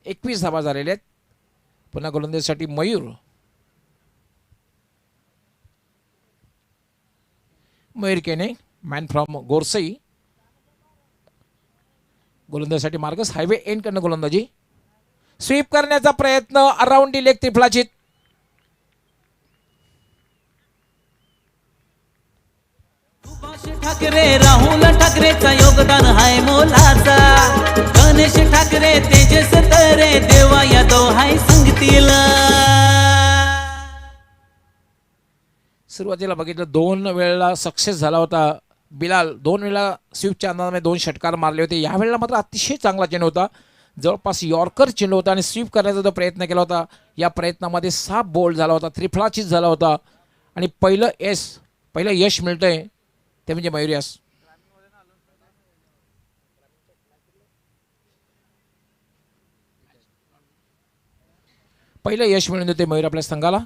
21 धावा झालेल्या आहेत. पुन्हा गोलंदाजीसाठी मयूर. Mayur Kene man from Gorsai. गोलंदाजीसाठी मार्गस. हायवे एंड करणं गोलंदाजी. स्वीप करण्याचा प्रयत्न. अराउंड लेग त्रिफळाचीत. ठाकरे राहुल ठाकरेचा योगदान हाय मोलाचा. गणेश ठाकरे तेजस तरे देवा यादव हाय संगतील. सुरुवातीला बघितलं 2 वेळेला सक्सेस झाला होता बिलाल. 2 वेळा स्वीपच्या अंदाजाने 2 षटकार मारले होते. यावेळेला मात्र अतिशय चांगला चेंडू होता. जवळपास यॉर्कर चेंडू होता आणि स्वीप करण्याचा जो प्रयत्न केला होता या प्रयत्नामध्ये 6 बोल्ड झाला होता. त्रिफळाचीत झाला होता आणि पहिलं यश मिळतंय ते म्हणजे मयूर यास. पहिलं यश मिळून देते मयूर आपल्या संघाला.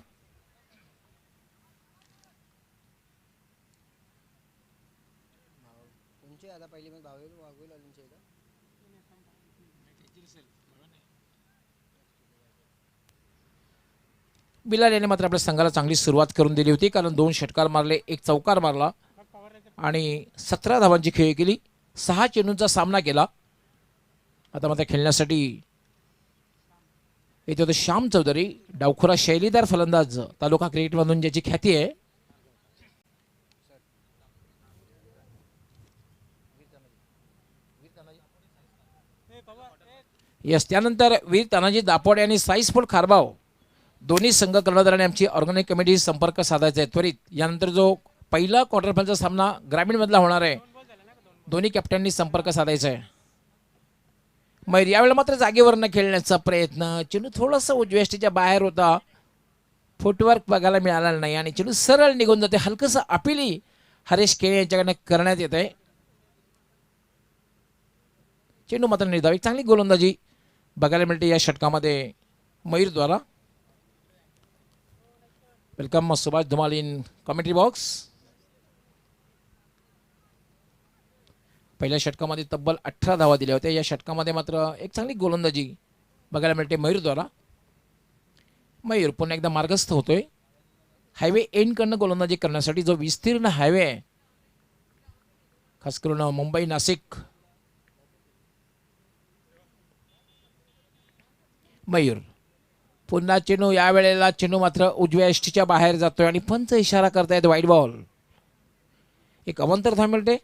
बिलाल याने मात्र आपल्या संघाला चांगली सुरुवात करून दिली होती, कारण 2 षटकार मारले, 1 चौकार मारला आणि 17 धावांची खेळी केली. 6 चेंडूंचा सामना केला. आता मात्र खेळण्यासाठी येथे होते श्याम चौधरी, डावखुरा शैलीदार फलंदाज, तालुका क्रिकेटमधून ज्याची ख्याती आहे. यस, त्यानंतर वीर तानाजी दापोडे आणि साईस्फोर्ट खारबाव दोन्ही संघ कर्णधाराने आमची ऑर्गनाईज कमिटी संपर्क साधायचा आहे त्वरित. यानंतर जो पहिला क्वार्टर फायनलचा सामना ग्रामीणमधला होणार आहे, दोन्ही कॅप्टननी संपर्क साधायचा आहे. मयूर यावेळेला मात्र जागेवर न खेळण्याचा प्रयत्न. चेंडू थोडासा उजव्याष्टीच्या बाहेर होता, फुटवर्क बघायला मिळाला नाही आणि चेंडू सरळ निघून जाते. हलकंसं अपिली हरेश केळे यांच्याकडनं करण्यात येत आहे. चेंडू मात्र निर्धाव. एक चांगली गोलंदाजी बघायला मिळते या षटकामध्ये मयूरद्वारा. Welcome Subhash Dhumal in commentary box. पहिल्या षटकामध्ये तब्बल 18 धावा दिल्या होत्या. या षटकामध्ये मात्र एक चांगली गोलंदाजी बघायला मिळते मयूरद्वारा. मयूर पुन्हा एकदा मार्गस्थ होतोय. हायवे एंड करणं गोलंदाजी करण्यासाठी जो विस्तीर्ण हायवे आहे, खास करून मुंबई नाशिक. मयूर पुन्हा चेंडू, यावेळेला चेंडू मात्र उजव्या एष्टीच्या बाहेर जातोय आणि पंच इशारा करतायत वाईट बॉल. एक अवंतर धाव मिळते.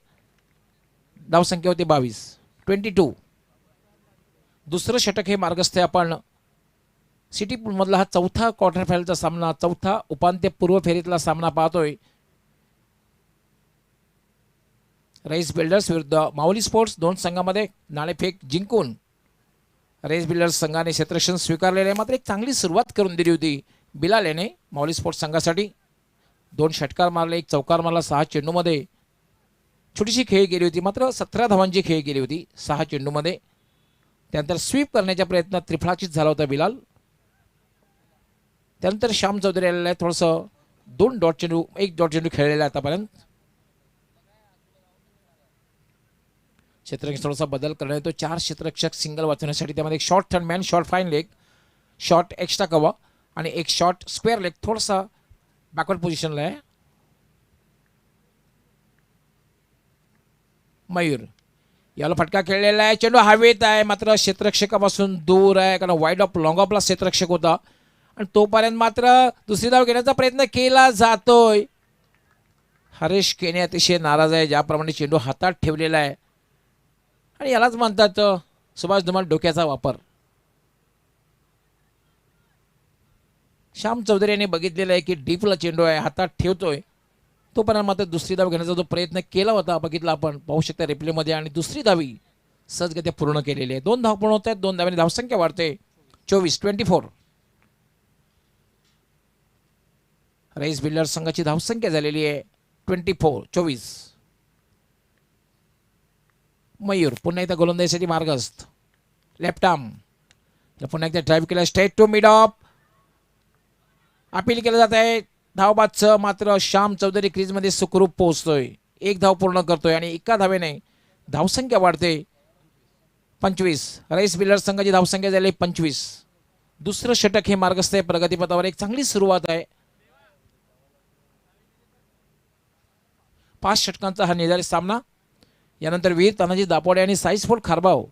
धावसंख्या होती 22. दुसरं षटक हे मार्गस्थ आहे. आपण सिटी पूलमधला हा चौथा क्वार्टर फायनलचा सामना, चौथा उपांत्यपूर्व फेरीतला सामना पाहतोय. राईस बिल्डर्स विरुद्ध माऊली स्पोर्ट्स. 2 संघामध्ये नाणेफेक जिंकून रेस बिल्डर्स संघाने क्षेत्ररक्षण स्वीकारलेले आहे. मात्र एक चांगली सुरुवात करून दिली होती बिलाल याने माऊली स्पोर्ट्स संघासाठी. 2 षटकार मारले, 1 चौकार मारला. 6 चेंडूमध्ये छोटीशी खेळी केली होती, मात्र 17 धावांची खेळी केली होती 6 चेंडूमध्ये. त्यानंतर स्वीप करण्याचा प्रयत्न त्रिफळाचीत झाला होता बिलाल. त्यानंतर श्याम चौधरी आलेला आहे. थोडंसं 1 डॉट चेंडू खेळलेला आहे आतापर्यंत. क्षेत्ररक्षण थोडासा बदल करण्यात येतो. 4 क्षेत्ररक्षक सिंगल वाचवण्यासाठी. त्यामध्ये एक short third man, short fine leg, short extra cover आणि एक शॉर्ट स्क्वेअर लेग थोडासा बॅकवर्ड पोझिशनला आहे. मयूर याला फटका खेळलेला आहे. चेंडू हवेत आहे, मात्र क्षेत्ररक्षकापासून दूर आहे, कारण वाईड ऑफ लॉंग ऑफला क्षेत्ररक्षक होता आणि तोपर्यंत मात्र दुसरी धाव घेण्याचा प्रयत्न केला जातोय. हरेश केने अतिशय नाराज आहे ज्याप्रमाणे चेंडू हातात ठेवलेला आहे आणि यालाच म्हणतात सुभाष धुमाल डोक्याचा वापर. श्याम चौधरी यांनी बघितलेलं आहे की डीपला चेंडू आहे, हातात ठेवतोय, तोपर्यंत मात्र दुसरी धाव घेण्याचा जो प्रयत्न केला होता बघितला आपण, पाहू शकता रिप्लेमध्ये, आणि दुसरी धावी सहजगत्या पूर्ण केलेली आहे. 2 धाव पूर्ण होत आहेत. 2 धावांनी धावसंख्या वाढते 24. राईस बिल्डर संघाची धावसंख्या झालेली आहे 24. मयूर पुन्हा एकदा गोलंदाजीसाठी मार्गस्थ. लेफ्ट आर्म पुन्हा एकदा ड्राईव्ह केला straight to mid off. Appeal केलं जात आहे धावबादचं, मात्र श्याम चौधरी क्रीजमध्ये सुखरूप पोहोचतोय. 1 धाव पूर्ण करतोय आणि 1 धावेने धावसंख्या वाढते 25. राईस बिल्डर संघाची धावसंख्या झाली 25. दुसरं षटक हे मार्गस्थ आहे प्रगतीपथावर. एक चांगली सुरुवात आहे. 5 षटकांचा हा निर्धारित सामना. यानंतर वीर तानाजी दापोडे आणि साईस्फोर्ट खारबाव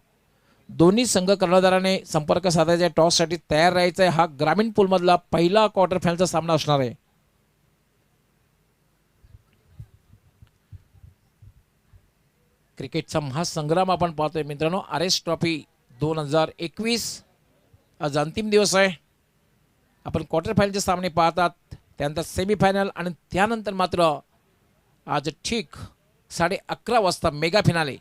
दोन्ही संघ कर्णधाराने संपर्क साधायचा. टॉससाठी तयार राहायचा आहे. हा ग्रामीण पूलमधला पहिला क्वार्टर फायनलचा सामना असणार आहे. क्रिकेटचा महासंग्राम आपण पाहतोय मित्रांनो. RS ट्रॉफी 2021 आज अंतिम दिवस आहे. आपण क्वार्टर फायनलचे सामने पाहतात, त्यानंतर सेमीफायनल आणि त्यानंतर मात्र आज ठीक 11:30 वाजता mega finale.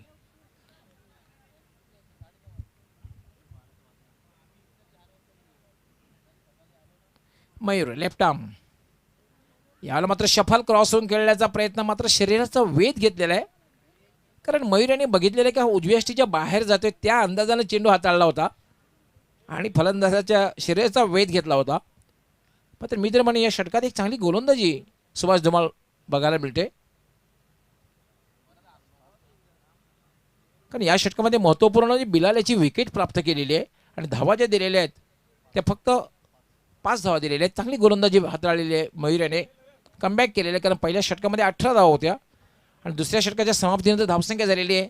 Mayur left arm याला मात्र शफल क्रॉस होऊन खेळण्याचा प्रयत्न, मात्र शरीराचा वेध घेतलेला आहे. कारण मयूर यांनी बघितलेलं आहे की हा उजव्या यष्टीच्या बाहेर जातोय, त्या अंदाजाने चेंडू हाताळला होता आणि फलंदाजाच्या शरीराचा वेध घेतला होता. मात्र मित्र म्हणे या षटकात एक चांगली गोलंदाजी सुभाष धुमाळ बघायला मिळते. कारण या षटकामध्ये महत्त्वपूर्ण जी बिलाल याची विकेट प्राप्त केलेली आहे आणि धावा ज्या दिलेल्या आहेत त्या फक्त 5 धावा दिलेल्या आहेत. चांगली गोलंदाजी हाताळलेली आहे मयूर याने. कमबॅक केलेलं आहे कारण पहिल्या षटकामध्ये 18 धावा होत्या आणि दुसऱ्या षटकाच्या समाप्तीनंतर धावसंख्या झालेली आहे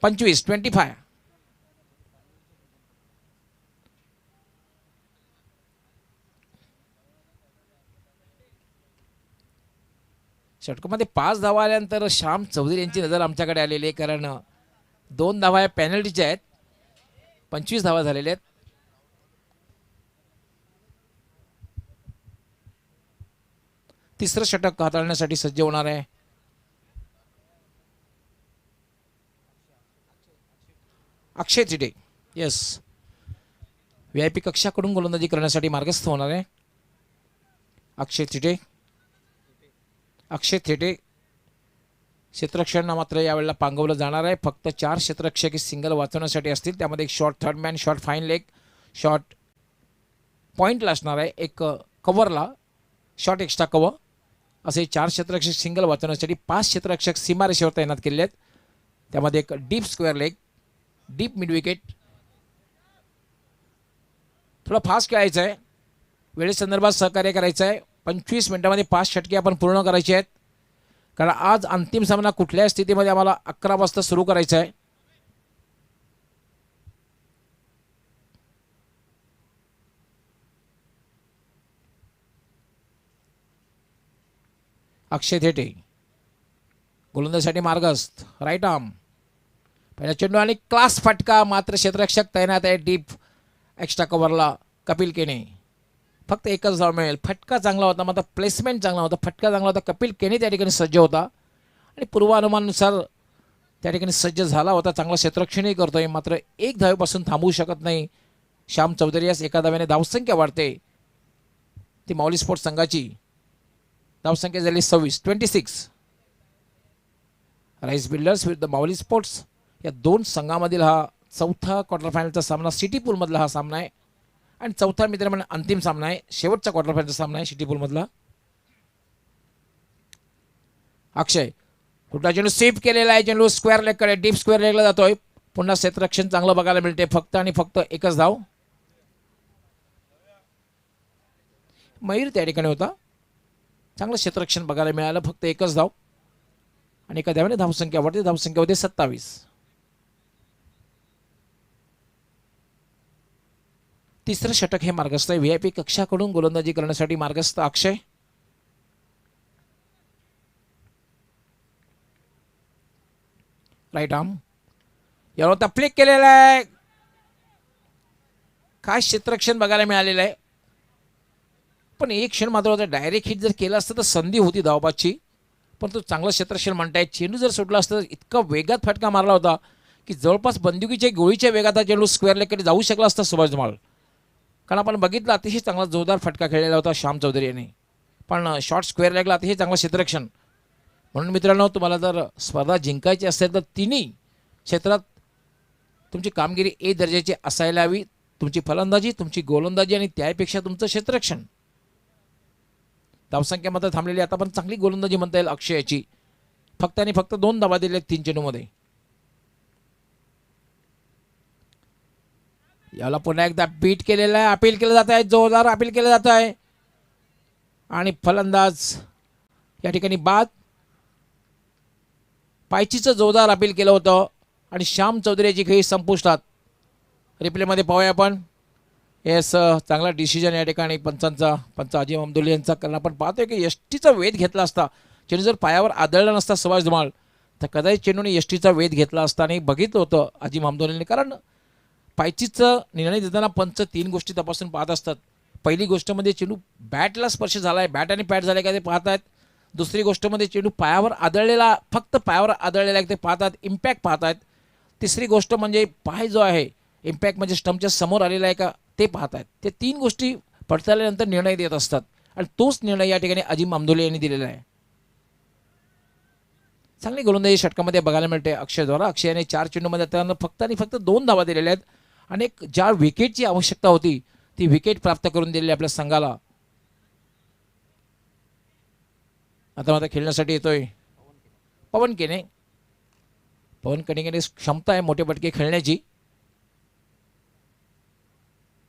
25. षटकामध्ये 5 धावा आल्यानंतर श्याम चौधरी यांची नजर आमच्याकडे आलेली आहे. कारण 2 धावा या पेनल्टीच्या आहेत. 25 धावा झालेल्या आहेत. तिसरं षटक हाताळण्यासाठी सज्ज होणार आहे अक्षय थिटे. येस, VIP कक्षाकडून गोलंदाजी करण्यासाठी मार्गस्थ होणार आहे अक्षय थिटे. क्षेत्ररक्षण मात्र यावेळेला पांगवलं जाणार आहे. फक्त 4 क्षेत्ररक्षक सिंगल वाचवण्यासाठी असतील. त्यामध्ये एक short third man, short fine leg, short पॉईंटला असणार आहे, एक कव्हरला शॉर्ट एक्स्ट्रा कव्हर, असे 4 क्षेत्ररक्षक सिंगल वाचवण्यासाठी 5 क्षेत्ररक्षक सीमारेषेवर तैनात केलेले आहेत. त्यामध्ये एक deep square leg, deep mid wicket. थोडं फास्ट खेळायचं आहे, वेळेसंदर्भात सहकार्य करायचं आहे. 25 मिनिटांमध्ये 5 षटके आपण पूर्ण करायचे आहेत. कारण आज अंतिम सामना कुठल्याही स्थितीमध्ये आम्हाला 11 वाजता सुरू करायचा आहे. अक्षय थेटे गोलंदाजीसाठी मार्गस्थ. राईट आर्म पहिला चेंडू आणि क्लास फटका. मात्र क्षेत्ररक्षक तैनात आहे डीप एक्स्ट्रा कव्हरला कपिल केने. फक्त एकच धाव मिळेल. फटका चांगला होता, मात्र प्लेसमेंट चांगला होता. फटका चांगला होता. कपिल केने त्या ठिकाणी सज्ज होता आणि पूर्वानुमानानुसार त्या ठिकाणी सज्ज झाला होता. चांगला क्षेत्ररक्षणही करतोय. मात्र 1 धावेपासून थांबवू शकत नाही श्याम चौधरी. यास एका धाव्याने धावसंख्या वाढते. ती माऊली स्पोर्ट्स संघाची धावसंख्या झाली 26. राईस बिल्डर्स विरुद्ध माऊली स्पोर्ट्स या 2 संघामधील हा चौथा क्वार्टर फायनलचा सामना. सिटी पूलमधला हा सामना आहे आणि चौथा मित्र म्हणजे अंतिम सामना आहे. शेवटचा क्वार्टर फायनलचा सामना आहे सिटी पूलमधला. अक्षय कुठला चेंडू सेव्ह केलेला आहे. चेंडू स्क्वेअर लेगकडे, डीप स्क्वेअर लेगला जातोय. पुन्हा क्षेत्ररक्षण चांगलं बघायला मिळते. फक्त आणि फक्त एकच धाव. मयूर त्या ठिकाणी होता. चांगलं क्षेत्ररक्षण बघायला मिळालं. फक्त एकच धाव आणि एका धाव्याने धावसंख्या वाढते. धावसंख्या होते 27. तिसरं षटक हे मार्गस्थ आहे. VIP कक्षाकडून गोलंदाजी करण्यासाठी मार्गस्थ अक्षय. राईट आर्म यावर आता फ्लिक केलेला आहे. काय क्षेत्ररक्षण बघायला मिळालेलं आहे. पण एक क्षण मात्र होता. डायरेक्ट हिट जर केलं असतं तर संधी होती धावबादची, पण तो चांगलं क्षेत्ररक्षण म्हणताय. चेंडू जर सुटला असतं तर इतका वेगात फटका मारला होता की जवळपास बंदुकीच्या गोळीच्या वेगात हा चेंडू स्क्वेअर लेगकडे जाऊ शकला असता सुभाष धुमाळ. कारण आपण बघितलं अतिशय चांगला जोरदार फटका खेळलेला होता श्याम चौधरी यांनी. पण शॉर्ट स्क्वेअर लेगला अतिशय चांगलं क्षेत्ररक्षण. म्हणून मित्रांनो, तुम्हाला जर स्पर्धा जिंकायची असेल तर तिन्ही क्षेत्रात तुमची कामगिरी A दर्जाची असायला हवी. तुमची फलंदाजी, तुमची गोलंदाजी आणि त्यापेक्षा तुमचं क्षेत्ररक्षण. धावसंख्या मात्र थांबलेली. आता पण चांगली गोलंदाजी म्हणता येईल अक्षयाची. फक्त आणि फक्त 2 धावा दिल्या 3 चेंडूमध्ये. याला पुन्हा एकदा बीट केलेलं आहे, अपील केलं जात आहे, जोरदार अपील केलं जात आहे आणि फलंदाज या ठिकाणी बाद. पायचीचं जोरदार अपील केलं होतं आणि श्याम चौधरी याची खेळी संपुष्टात. रिप्लेमध्ये पाहूया आपण. येस, चांगला डिसिजन या ठिकाणी पंचांचा, पंच अजिम अमदुल्ले यांचा. कारण आपण पाहतोय की यष्टीचा वेध घेतला असता, चेंडू जर पायावर आदळला नसता सुभाष धुमाळ तर कदाचित चेंडूने यष्टीचा वेध घेतला असता आणि बघितलं होतं अजिम अमदुल्लेने. कारण पायचीचं निर्णय देताना पंच 3 गोष्टी तपासून पाहत असतात. पहिली गोष्ट म्हणजे चेंडू बॅटला स्पर्श झाला आहे, बॅट आणि पॅड झाले का ते पाहत आहेत. दुसरी गोष्ट म्हणजे चेंडू पायावर आदळलेला, फक्त पायावर आदळलेला आहे ते पाहतात, इम्पॅक्ट पाहत आहेत. तिसरी गोष्ट म्हणजे पाय जो आहे इम्पॅक्ट म्हणजे स्टंपच्या समोर आलेला आहे का ते पाहत आहेत. ते 3 गोष्टी पडताळल्यानंतर निर्णय देत असतात आणि तोच निर्णय या ठिकाणी अजिम अमदुल्ले यांनी दिलेला आहे. चांगली गोलंदाजी षटकामध्ये बघायला मिळते अक्षयद्वारा. अक्षय याने 4 चेंडूमध्ये त्यानं फक्त आणि फक्त 2 धावा दिलेल्या आहेत आणि ज्या विकेटची आवश्यकता होती ती विकेट प्राप्त करून दिलेली आपल्या संघाला. आता मात्र खेळण्यासाठी येतोय पवन केने. पवन केनेकडे क्षमता आहे मोठे फटके खेळण्याची.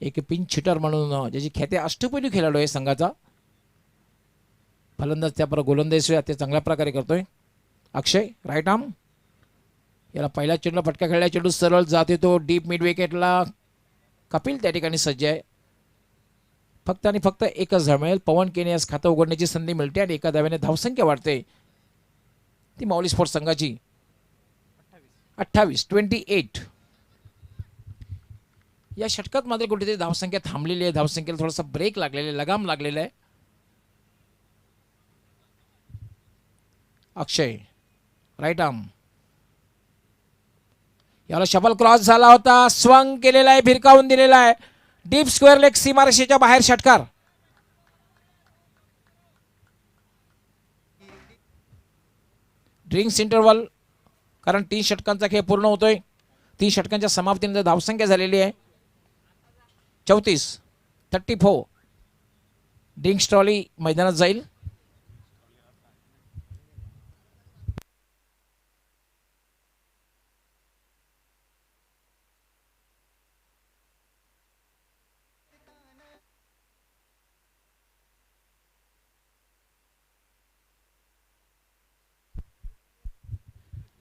एक पिंच हिटर म्हणून ज्याची ख्याती अष्टपैलू खेळाडू आहे संघाचा. फलंदाज त्याबरोबर गोलंदाजी ते चांगल्या प्रकारे करतोय. अक्षय राईट आर्म, याला पहिला चेंडू फटका खेळला, चेंडू सरळ जाते तो डीप मिड विकेटला. कपिल त्या ठिकाणी सज्ज आहे. फक्त आणि फक्त एकच धाव मिळेल. पवन केने यास खातं उघडण्याची संधी मिळते आणि एका धाव्याने धावसंख्या वाढते ती माऊली स्पोर्ट्स संघाची 28. या षटकात मात्र कुठेतरी धावसंख्या थांबलेली आहे, धावसंख्येला थोडासा ब्रेक लागलेला आहे, लगाम लागलेला आहे. अक्षय राईट आर्म, याला शबल क्रॉस झाला होता, स्वंग केलेला आहे, भिरकावून दिलेला आहे. डीप स्क्वेअर लेग सीमारेषेच्या बाहेर षटकार. ड्रिंक्स इंटरवल, कारण 3 षटकांचा खेळ पूर्ण होतोय. 3 षटकांच्या समाप्तीनंतर धावसंख्या झालेली आहे 34. ड्रिंक्स ट्रॉली मैदानात जाईल.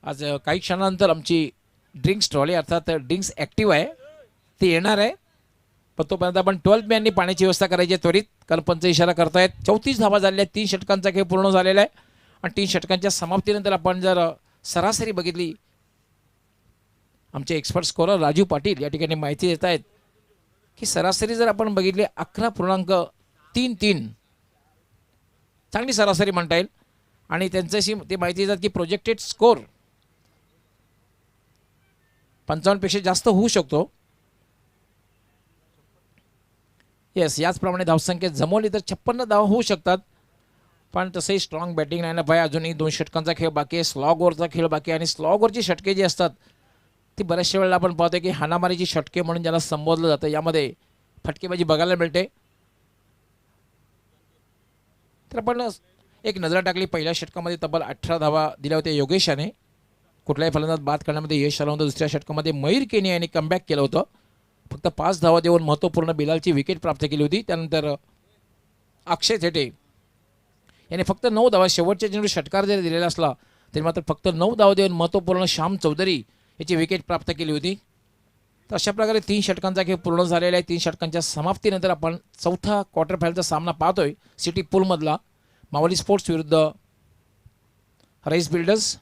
आज काही क्षणानंतर आमची ड्रिंक्स ट्रॉली अर्थात ड्रिंक्स ॲक्टिव्ह आहे ती येणार आहे. पण तोपर्यंत आपण 12 मॅननी पाण्याची व्यवस्था करायची आहे त्वरित, कारण पंच इशारा करतायत. 34 धावा झालेल्या आहेत. 3 षटकांचा खेळ पूर्ण झालेला आहे आणि 3 षटकांच्या समाप्तीनंतर आपण जर सरासरी बघितली, आमचे एक्सपर्ट स्कोरर राजू पाटील या ठिकाणी माहिती देत आहेत की सरासरी जर आपण बघितली 11.33 चांगली सरासरी म्हणता येईल. आणि त्यांच्याशी ते माहिती देतात की प्रोजेक्टेड स्कोर 55 पेक्षा जास्त होऊ शकतो. येस, याचप्रमाणे धावसंख्या जमवली तर 56 धावा होऊ शकतात. पण तसंही स्ट्रॉंग बॅटिंग नाही ना भाई. अजूनही 2 षटकांचा खेळ बाकी आहे, स्लॉगवरचा खेळ बाकी आहे. आणि स्लॉगवरची षटके जी असतात ती बऱ्याचशा वेळेला आपण पाहतो की हाणामारीची षटके म्हणून ज्याला संबोधलं जातं, यामध्ये फटकेबाजी बघायला मिळते. तर आपण एक नजर टाकली, पहिल्या षटकामध्ये तब्बल 18 धावा दिल्या होत्या योगेशाने. कुठल्याही फलंदाज बाद करण्यामध्ये यश आलं होतं. दुसऱ्या षटकामध्ये मयूर केनी यांनी कमबॅक केलं होतं, फक्त 5 धावा देऊन महत्त्वपूर्ण बिलालची विकेट प्राप्त केली होती. त्यानंतर अक्षय थेटे याने फक्त 9 धावा, शेवटच्या चेंडू षटकार जरी दिलेला असला तरी मात्र फक्त 9 धावा देऊन महत्त्वपूर्ण श्याम चौधरी याची विकेट प्राप्त केली होती. तर अशा प्रकारे 3 षटकांचा खेळ पूर्ण झालेला आहे. 3 षटकांच्या समाप्तीनंतर आपण चौथा क्वार्टर फायनलचा सामना पाहतोय सिटी पूलमधला. मावली स्पोर्ट्स विरुद्ध राईस बिल्डर्स.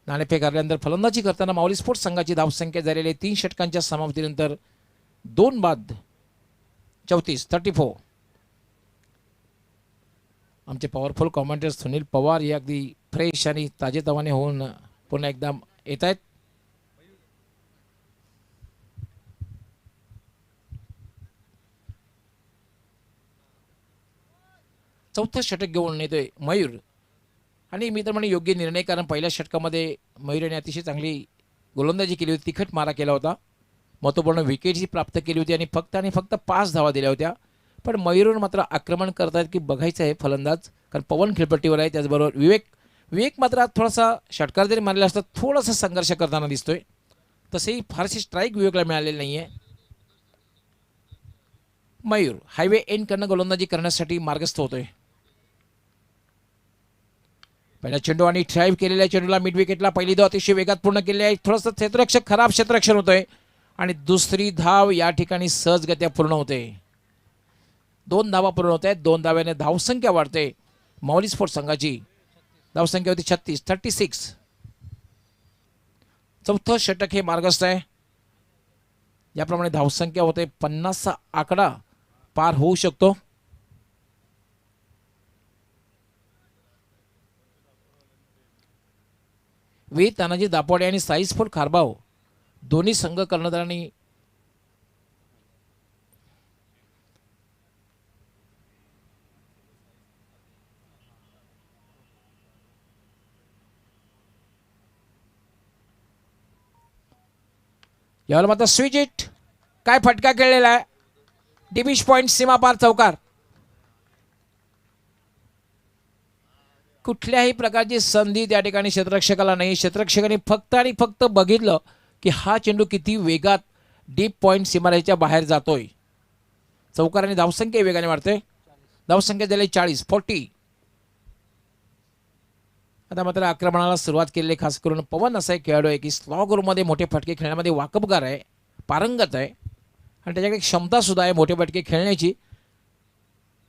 नाणेफेक हरल्यानंतर फलंदाजी करताना मावली स्पोर्ट्स संघाची धावसंख्या झालेली आहे 3 षटकांच्या समाप्तीनंतर 2 बाद 34. आमचे पॉवरफुल कॉमेंटेटर सुनील पवार हे अगदी फ्रेश आणि ताजेतवाने होऊन पुन्हा एकदा येत आहेत. चौथं षटक घेऊन येतोय मयूर आणि मी तर म्हणे योग्य निर्णय, कारण पहिल्या षटकामध्ये मयूर याने अतिशय चांगली गोलंदाजी केली होती, तिखट मारा केला होता, महत्त्वपूर्ण विकेटही प्राप्त केली होती आणि फक्त 5 धावा दिल्या होत्या. पण मयूरवर मात्र आक्रमण करतायत की बघायचं आहे फलंदाज, कारण पवन खेळपट्टीवर आहे. त्याचबरोबर विवेक मात्र आज थोडासा षटकार जरी मारलेला असता थोडासा संघर्ष करताना दिसतोय. तसेही फारशी स्ट्राईक विवेकला मिळालेली नाही आहे. मयूर हायवे एंड करणं गोलंदाजी करण्यासाठी मार्गस्थ होतोय. पहिला चेंडू आणि ड्राईव्ह केलेल्या चेंडूला मिड विकेटला पहिली धाव अतिशय वेगात पूर्ण केली आहे. थोडंसं क्षेत्ररक्षक खराब क्षेत्ररक्षण होतंय आणि दुसरी धाव या ठिकाणी सहजगत्या पूर्ण होते. 2 धावा पूर्ण होत आहेत. 2 धाव्याने धावसंख्या वाढते. माऊली स्पोर्ट्स संघाची धावसंख्या होती 36. चौथं षटक हे मार्गस्थ आहे. याप्रमाणे धावसंख्या होते 50चा आकडा पार होऊ शकतो. वीर तानाजी दापोडे आणि साईस्फोट खारबाव दोन्ही संघ कर्णधारांनी यावेळेला मात्र स्विच इट काय फटका खेळलेला आहे. डिमिश पॉइंट सीमापार चौकार. कुठल्याही प्रकारची संधी त्या ठिकाणी क्षेत्ररक्षकाला नाही. क्षेत्ररक्षकाने फक्त आणि फक्त बघितलं की हा चेंडू किती वेगात डीप पॉइंट सीमारेषेच्या बाहेर जातोय. चौकाराने धावसंख्या वेगाने वाढते. धावसंख्या झाली 40. आता मात्र आक्रमणाला सुरुवात केलेली खास करून पवन असा एक खेळाडू आहे की स्लॉगरमध्ये मोठे फटके खेळण्यामध्ये वाकबगार आहे, पारंगत आहे आणि त्याच्याकडे क्षमता सुद्धा आहे मोठे फटके खेळण्याची.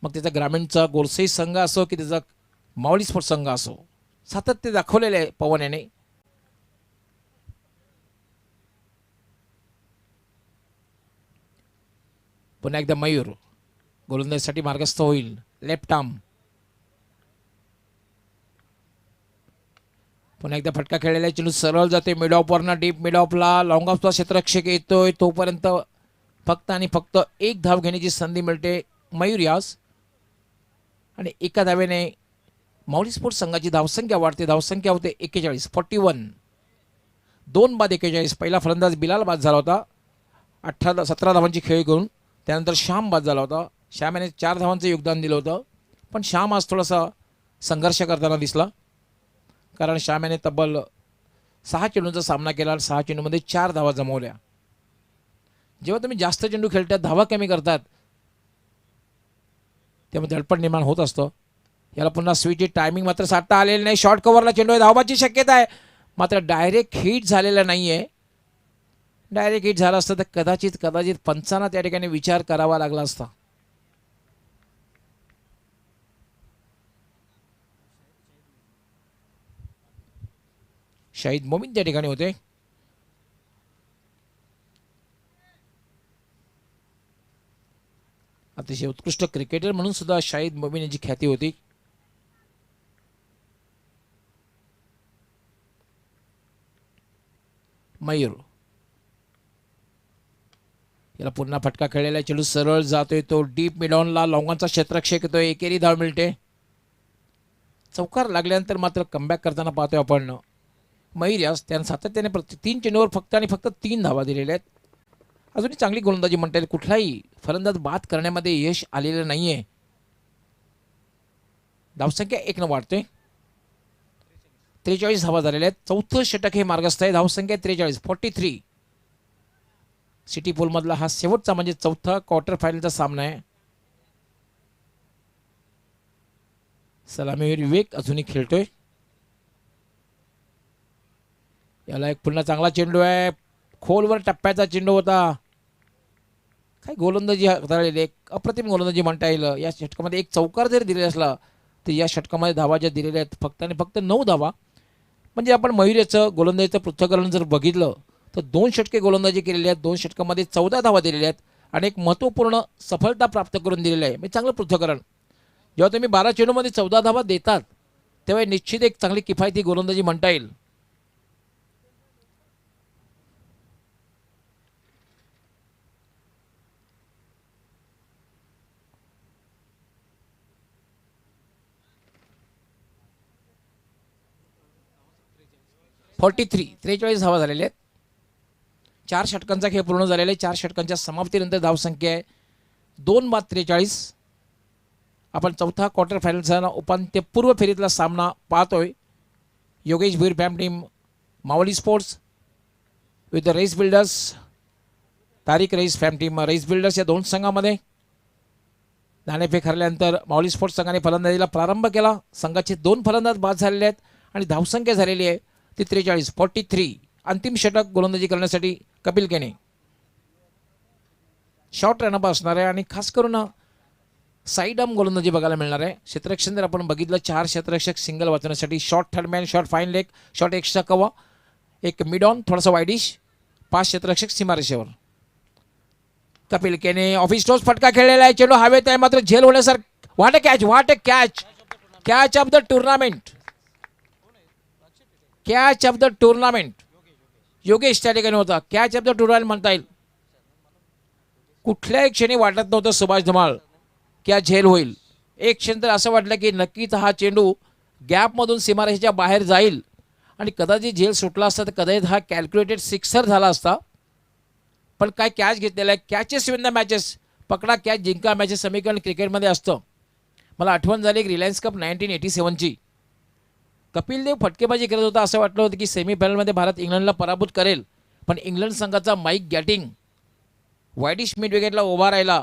मग त्याचा ग्रामीणचा गोरसई संघ असो की त्याचा माऊली स्पोर्ट्स संघ असो, सातत्य दाखवलेले आहे पवन याने. पुन्हा एकदा मयूर गोलंदाजीसाठी मार्गस्थ होईल. Left arm. पुन्हा एकदा फटका खेळलेला चेंडू सरळ जाते मिड ऑफवरनं डीप मिड ऑफला. लॉंग ऑफचा क्षेत्ररक्षक येतोय तोपर्यंत फक्त आणि फक्त एक धाव घेण्याची संधी मिळते मयूर यास आणि एका धावेने माऊली स्पोर्ट्स संघाची धावसंख्या वाढते. धावसंख्या होते 41. 2 बाद 41. पहिला फलंदाज बिलाल बाद झाला होता 17 धावांची खेळी करून. त्यानंतर श्याम बाद झाला होता. श्याम याने 4 धावांचं योगदान दिलं होतं पण श्याम आज थोडासा संघर्ष करताना दिसला कारण श्याम याने तब्बल 6 चेंडूंचा सामना केला. 6 चेंडूमध्ये 4 धावा जमवल्या. जेव्हा तुम्ही जास्त चेंडू खेळतात धावा कमी करतात त्यामुळे धडपड निर्माण होत असतं. याला पुन्हा स्विचची टायमिंग मात्र साधता आलेली नाही. शॉर्ट कव्हरला चेंडू आहे. धावबाची शक्यता आहे मात्र डायरेक्ट हिट झालेला नाही आहे. डायरेक्ट हिट झाला असतं तर कदाचित पंचांना त्या ठिकाणी विचार करावा लागला असता. शाहिद मोमीन त्या ठिकाणी होते. अतिशय उत्कृष्ट क्रिकेटर म्हणून सुद्धा शाहिद मोमीन यांची ख्याती होती. मयूर याला पुन्हा फटका खेळलेला चेंडू सरळ जातोय तो डीप मिडॉनला. लॉंगांचा क्षेत्ररक्षक येतोय. एकेरी धाव मिळते. चौकार लागल्यानंतर मात्र कमबॅक करताना पाहतोय आपण मयूर यास. त्यानं सातत्याने 3 चेंडूवर फक्त आणि फक्त 3 धावा दिलेल्या आहेत. अजूनही चांगली गोलंदाजी म्हणता येईल. कुठलाही फलंदाज बाद करण्यामध्ये यश आलेलं नाहीये. धावसंख्या 1 न वाढते. 43 धावा झालेल्या आहेत. चौथं षटक हे मार्गस्थ आहे. धावसंख्या 43. सिटी पोलमधला हा शेवटचा म्हणजे चौथा क्वार्टर फायनलचा सामना आहे. सलामीवीर विवेक अजूनही खेळतोय. याला एक पुन्हा चांगला चेंडू आहे. खोलवर टप्प्याचा चेंडू होता. काय गोलंदाजी हाताळलेली एक अप्रतिम गोलंदाजी म्हणता येईल. या षटकामध्ये एक चौकार जरी दिलेला असला तर या षटकामध्ये धावा ज्या दिलेल्या आहेत फक्त आणि फक्त 9 धावा. म्हणजे आपण मयूर याचं गोलंदाजीचं पृथक्करण जर बघितलं तर 2 षटके गोलंदाजी केलेली आहेत. 2 षटकामध्ये 14 धावा दिलेल्या आहेत आणि एक महत्त्वपूर्ण सफलता प्राप्त करून दिलेली आहे. म्हणजे चांगलं पृथक्करण. जेव्हा तुम्ही 12 चेंडूमध्ये 14 धावा देतात तेव्हा निश्चित एक चांगली किफायती गोलंदाजी म्हणता येईल. .43 43 धावा झालेल्या आहेत. 4 षटकांचा खेळ पूर्ण झालेला आहे. 4 षटकांच्या समाप्तीनंतर धावसंख्या आहे 2 बाद 43. आपण चौथा क्वार्टर फायनलचा उपांत्यपूर्व फेरीतला सामना पाहतोय. योगेश भीर फॅम team Mavli sports with the Rais builders. Tariq Rais फॅम टीम रईस बिल्डर्स या 2 संघामध्ये नाणेफेक हरल्यानंतर माऊली स्पोर्ट्स संघाने फलंदाजीला प्रारंभ केला. संघाचे 2 फलंदाज बाद झालेले आहेत आणि धावसंख्या झालेली आहे ती 43. अंतिम षटक गोलंदाजी करण्यासाठी कपिल केने. शॉर्ट रनअप असणार आहे आणि खास करून साईड आर्म गोलंदाजी बघायला मिळणार आहे. क्षेत्ररक्षण जर आपण बघितलं 4 क्षेत्ररक्षक सिंगल वाचवण्यासाठी short third man, short fine leg, short extra cover, एक मिड ऑन थोडासा वाईडिश, 5 क्षेत्ररक्षक सीमारेषेवर. कपिल केने ऑफिस टॉस फटका खेळलेला आहे. चेंडू हवेत आहे मात्र झेल होण्यासारखं. What a catch, catch of the tournament, catch of the tournament. Yogesh त्या ठिकाणी होता. कॅच ऑफ द टुर्नामेंट म्हणता येईल. कुठल्याही क्षणी वाटत नव्हतं सुभाष धुमाळ की हा झेल होईल. एक क्षण तर असं वाटलं की नक्कीच हा चेंडू गॅपमधून सीमारेषेच्या बाहेर जाईल आणि कदाचित झेल सुटला असता तर कदाचित हा कॅल्क्युलेटेड सिक्सर झाला असता. पण काय कॅच घेतलेला आहे. कॅचेस विन द मॅचेस, पकडा कॅच जिंका मॅचेस समीकरण क्रिकेटमध्ये असतं. मला आठवण झाली एक रिलायन्स कप 1987ची. कपिल देव फटकेबाजी करत होता. असं वाटलं होतं की सेमीफायनलमध्ये भारत इंग्लंडला पराभूत करेल, पण इंग्लंड संघाचा माईक गॅटिंग वाईडिश मिड विकेटला उभा राहिला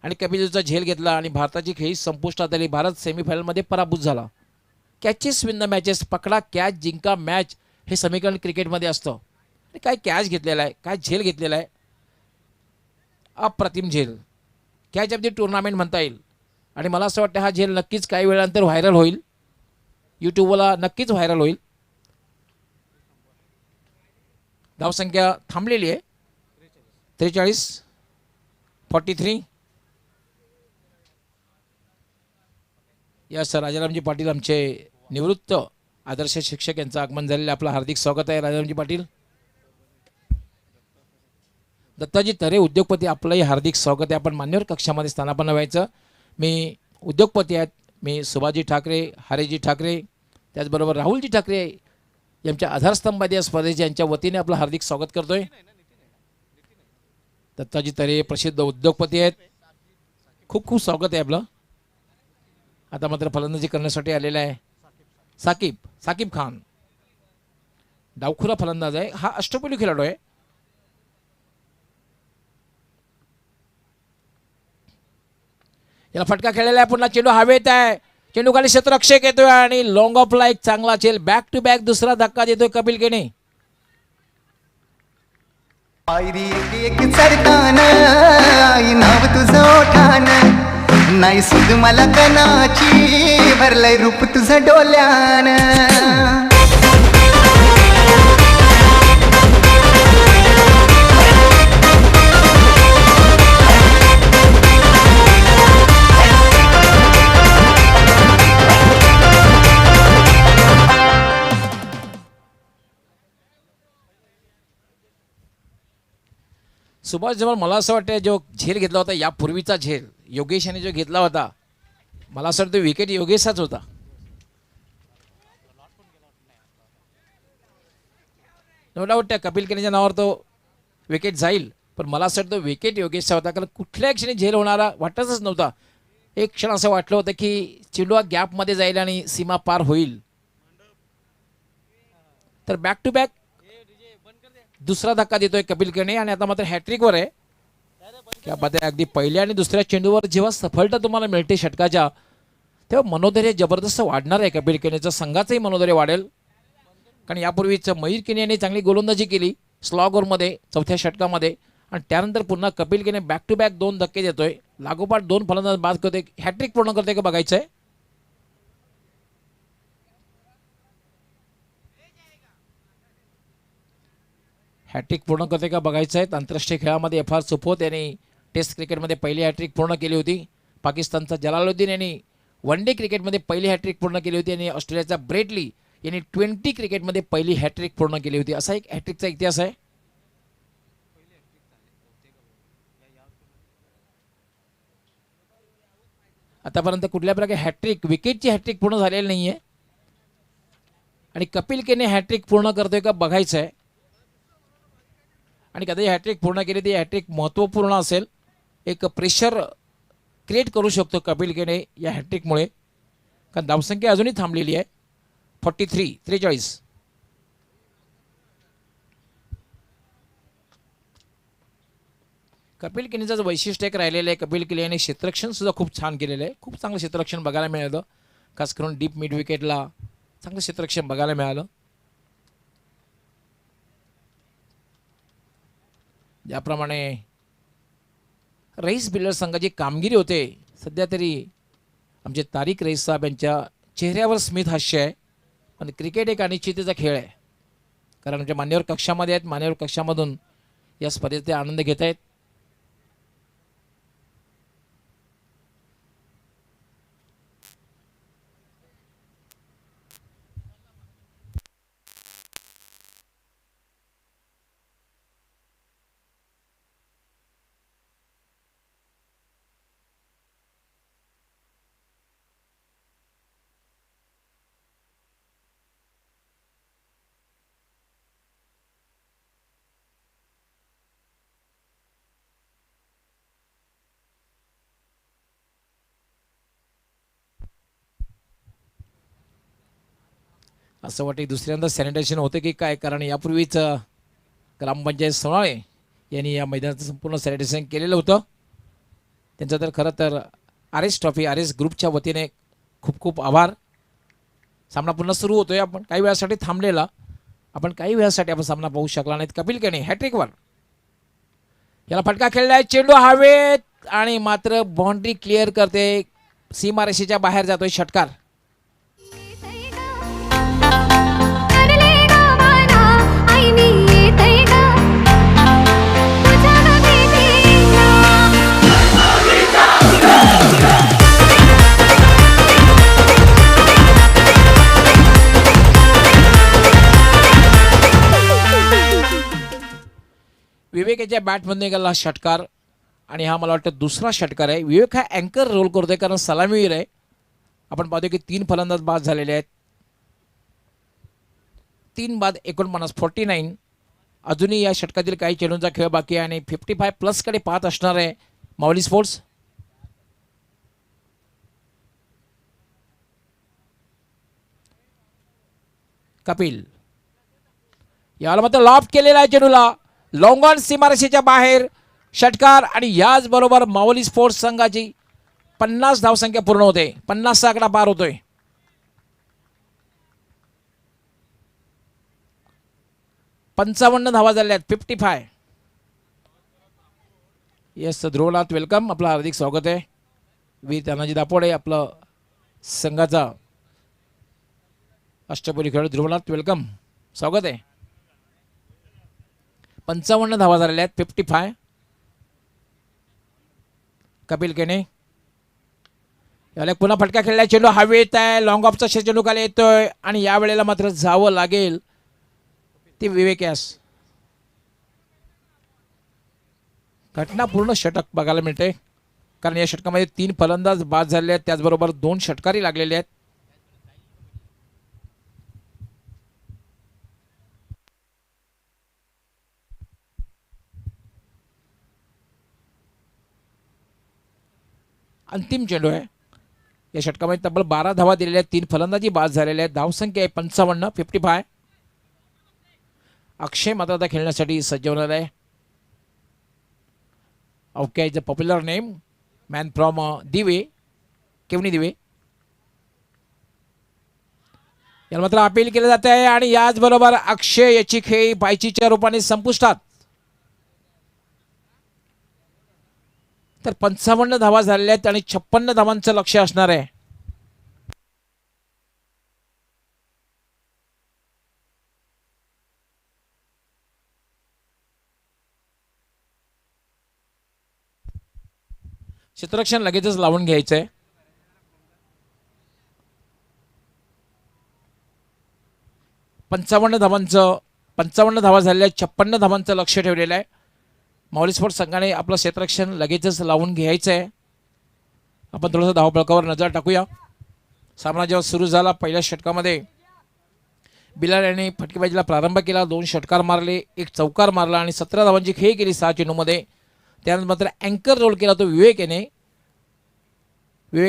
आणि कपिल देवचा झेल घेतला आणि भारताची खेळी संपुष्टात आली. भारत सेमीफायनलमध्ये पराभूत झाला. कॅचेस विन द मॅचेस, पकडा कॅच जिंका मॅच हे समीकरण क्रिकेटमध्ये असतं. काय कॅच घेतलेला आहे, काय झेल घेतलेला आहे. अप्रतिम झेल, कॅच ऑफ द टुर्नामेंट म्हणता येईल. आणि मला असं वाटतं हा झेल नक्कीच काही वेळानंतर व्हायरल होईल, यूट्यूबला नक्कीच व्हायरल होईल. धावसंख्या थांबलेली आहे 43. या सर राजारामजी पाटील आमचे निवृत्त आदर्श शिक्षक यांचं आगमन झालेलं. आपलं हार्दिक स्वागत आहे राजारामजी पाटील. दत्ताजी तरे उद्योगपती, आपलंही हार्दिक स्वागत आहे. आपण मान्यवर कक्षामध्ये स्थानापन्न व्हायचं. मी उद्योगपती आहेत. मी सुभाजी ठाकरे, हरेजी ठाकरे, त्याचबरोबर राहुलजी ठाकरे यांच्या आधारस्तंभादी या स्पर्धेचे यांच्या वतीने आपलं हार्दिक स्वागत करतोय. दत्ताजी तरे प्रसिद्ध उद्योगपती आहेत. खूप खूप स्वागत आहे आपलं. आता मात्र फलंदाजी करण्यासाठी आलेला आहे साकिब खान. डावखुरा फलंदाज आहे. हा अष्टपैलू खेळाडू आहे. याला फटका खेळलेला आहे. पुन्हा चेंडू हवेत आहे. चेंडू खाली क्षेत्ररक्षक येतोय आणि लॉंग ऑफला एक चांगला चेल. बॅक टू बॅक दुसरा धक्का देतोय कपिल केने. पायरी एक चढताना आई नाव तुझं ओठान, नाही सुद मला कणाची, भरलंय रूप तुझं डोल्यान. सुभाष जवळ मला असं वाटतं जो झेल घेतला होता यापूर्वीचा झेल योगेश यांनी जो घेतला होता, मला असं वाटतं विकेट योगेशचाच होता. नो डाऊट त्या कपिल केनेच्या नावावर तो विकेट जाईल, पण मला असं वाटतं विकेट योगेशचा होता. कारण कुठल्याही क्षणी झेल होणारा वाटतच नव्हता. एक क्षण असं वाटलं होतं की चेंडू गॅपमध्ये जाईल आणि सीमा पार होईल. तर बॅक टू बॅक दुसरा धक्का देतोय कपिल केने आणि आता मात्र हॅट्रिकवर आहे. क्या बात आहे. अगदी पहिल्या आणि दुसऱ्या चेंडूवर जेव्हा सफलता तुम्हाला मिळते षटकाच्या, तेव्हा मनोधैर्य जबरदस्त वाढणार आहे. कपिल केनेचं संघाचंही मनोधैर्य वाढेल. कारण यापूर्वीच मयूर केने यांनी चांगली गोलंदाजी केली स्लॉग ओव्हरमध्ये 4थ्या षटकामध्ये, आणि त्यानंतर पुन्हा कपिल केने बॅक टू बॅक 2 धक्के देतोय. लागोपाठ 2 फलंदाज बाद करतोय. हॅट्रिक पूर्ण करतोय का बघायचं आहे. हॅट्रिक पूर्ण करते का बघायचं आहे. आंतरराष्ट्रीय खेळामध्ये FR सुफोत यांनी टेस्ट क्रिकेटमध्ये पहिली हॅट्रिक पूर्ण केली होती. पाकिस्तानचा जलालुद्दीन यांनी वन डे क्रिकेटमध्ये पहिली हॅट्रिक पूर्ण केली होती आणि ऑस्ट्रेलियाचा ब्रेटली यांनी 20 क्रिकेटमध्ये पहिली हॅट्रिक पूर्ण केली होती. असा एक हॅट्रिकचा इतिहास आहे. आतापर्यंत कुठल्या प्रकारे हॅट्रिक विकेटची हॅट्रिक पूर्ण झालेली नाही आहे आणि कपिल केने हॅट्रिक पूर्ण करतोय का बघायचं आहे. आणि कधी हॅट्रिक पूर्ण केली ती हॅट्रिक महत्त्वपूर्ण असेल. एक प्रेशर क्रिएट करू शकतो कपिल केने या हॅट्रिकमुळे, कारण धावसंख्या अजूनही थांबलेली आहे 43. कपिल केनीचं वैशिष्ट्य एक राहिलेलं आहे. कपिल केनी यांनी क्षेत्ररक्षण सुद्धा खूप छान केलेलं आहे. खूप चांगलं क्षेत्ररक्षण बघायला मिळालं. खास करून डीप मिड विकेटला चांगलं क्षेत्ररक्षण बघायला मिळालं. ज्याप्रमाणे रईस बिल्डर संघाची कामगिरी होते सध्या तरी आमचे तारिक रईस साहेब यांच्या चेहऱ्यावर स्मित हास्य आहे. पण क्रिकेट एक अनिश्चिततेचा खेळ आहे. कारण आमच्या मान्यवर कक्षामध्ये आहेत. मान्यवर कक्षामधून या स्पर्धेचे आनंद घेत आहेत. असं वाटतं दुसऱ्यांदा सॅनिटेशन होते की काय, कारण यापूर्वीच ग्रामपंचायत सोनाळे यांनी या मैदानाचं संपूर्ण सॅनिटेशन केलेलं होतं. त्यांचं तर खरं तर R S trophy R S ग्रुपच्या वतीने खूप खूप आभार. सामना पुन्हा सुरू होतोय. आपण काही वेळासाठी थांबलेला, आपण काही वेळासाठी आपण सामना पाहू शकला नाहीत. कपिल केनी हॅट्रिकवर याला फटका खेळलाय. चेंडू हवेत आणि मात्र बाउंड्री क्लिअर करते. सीमारेषेच्या बाहेर जातोय षटकार. विवेक याच्या बॅटमध्ये गेला षटकार आणि हा मला वाटतं दुसरा षटकार आहे. विवेक हा अँकर रोल करतोय कारण सलामीवीर आहे. आपण पाहतो की 3 फलंदाज बाद झालेले आहेत. 3 बाद 49 49. अजूनही या षटकातील काही चेंडूंचा खेळ बाकी आहे आणि 55+ कडे पाहत असणार आहे माऊली स्पोर्ट्स. कपिल याला मात्र लॉफ्ट केलेला आहे चेंडूला. लॉंग ऑन सीमारेषेच्या बाहेर षटकार आणि याच बरोबर माऊली स्पोर्ट्स संघाची 50 धावसंख्या पूर्ण होते. 50चा आकडा पार होतोय. पंचावन्न धावा झाल्या आहेत. 55. येस ध्रुवनाथ वेलकम, आपलं हार्दिक स्वागत आहे. वीर तानाजी दापोडे आपलं संघाचा अष्टपैलू खेळाडू ध्रुवनाथ वेलकम, स्वागत आहे. 55 धावा झालेल्या आहेत. 55. कपिल केनी याला पुन्हा फटका खेळलाय. चेंडू हवेत आहे. लॉंग ऑफचा चेंडू खाली येतोय आणि या वेळेला मात्र जावं लागेल ते विवेक यास. घटना पूर्ण षटक बघायला मिळते कारण या षटकामध्ये 3 फलंदाज बाद झालेले आहेत. त्याचबरोबर 2 षटकारी लागलेले आहेत. अंतिम चेंडू आहे. या षटकामध्ये तब्बल 12 धावा दिलेल्या आहेत. 3 फलंदाजी बाद झालेल्या आहेत. धावसंख्या आहे 55. 55. अक्षय मात्र आता खेळण्यासाठी सज्ज होणार आहे. Okay is a popular name, man from दिवे, केवनी दिवे. याला मात्र अपील केलं जात आहे आणि याचबरोबर अक्षय याची खेळी पायचीच्या रूपाने संपुष्टात. तर 55 धावा झालेल्या आहेत आणि 56 धावांचं लक्ष असणार आहे. क्षेत्ररक्षण लगेचच लावून घ्यायचंय. पंचावन्न धावा झालेल्या 56 धावांचं लक्ष ठेवलेलं आहे. माऊली स्पोर्ट्स संघाने आपलं क्षेत्ररक्षण लगेचच लावून घ्यायचं आहे. आपण थोडंसं धावफलकावर नजर टाकूया. सामना जेव्हा सुरू झाला पहिल्या षटकामध्ये बिलाल यांनी फटकेबाजीला प्रारंभ केला. 2 षटकार मारले, 1 चौकार मारला आणि 17 धावांची खेळी केली 6 चेंडूमध्ये. त्यानंतर मात्र अँकर रोल केला तो विवेक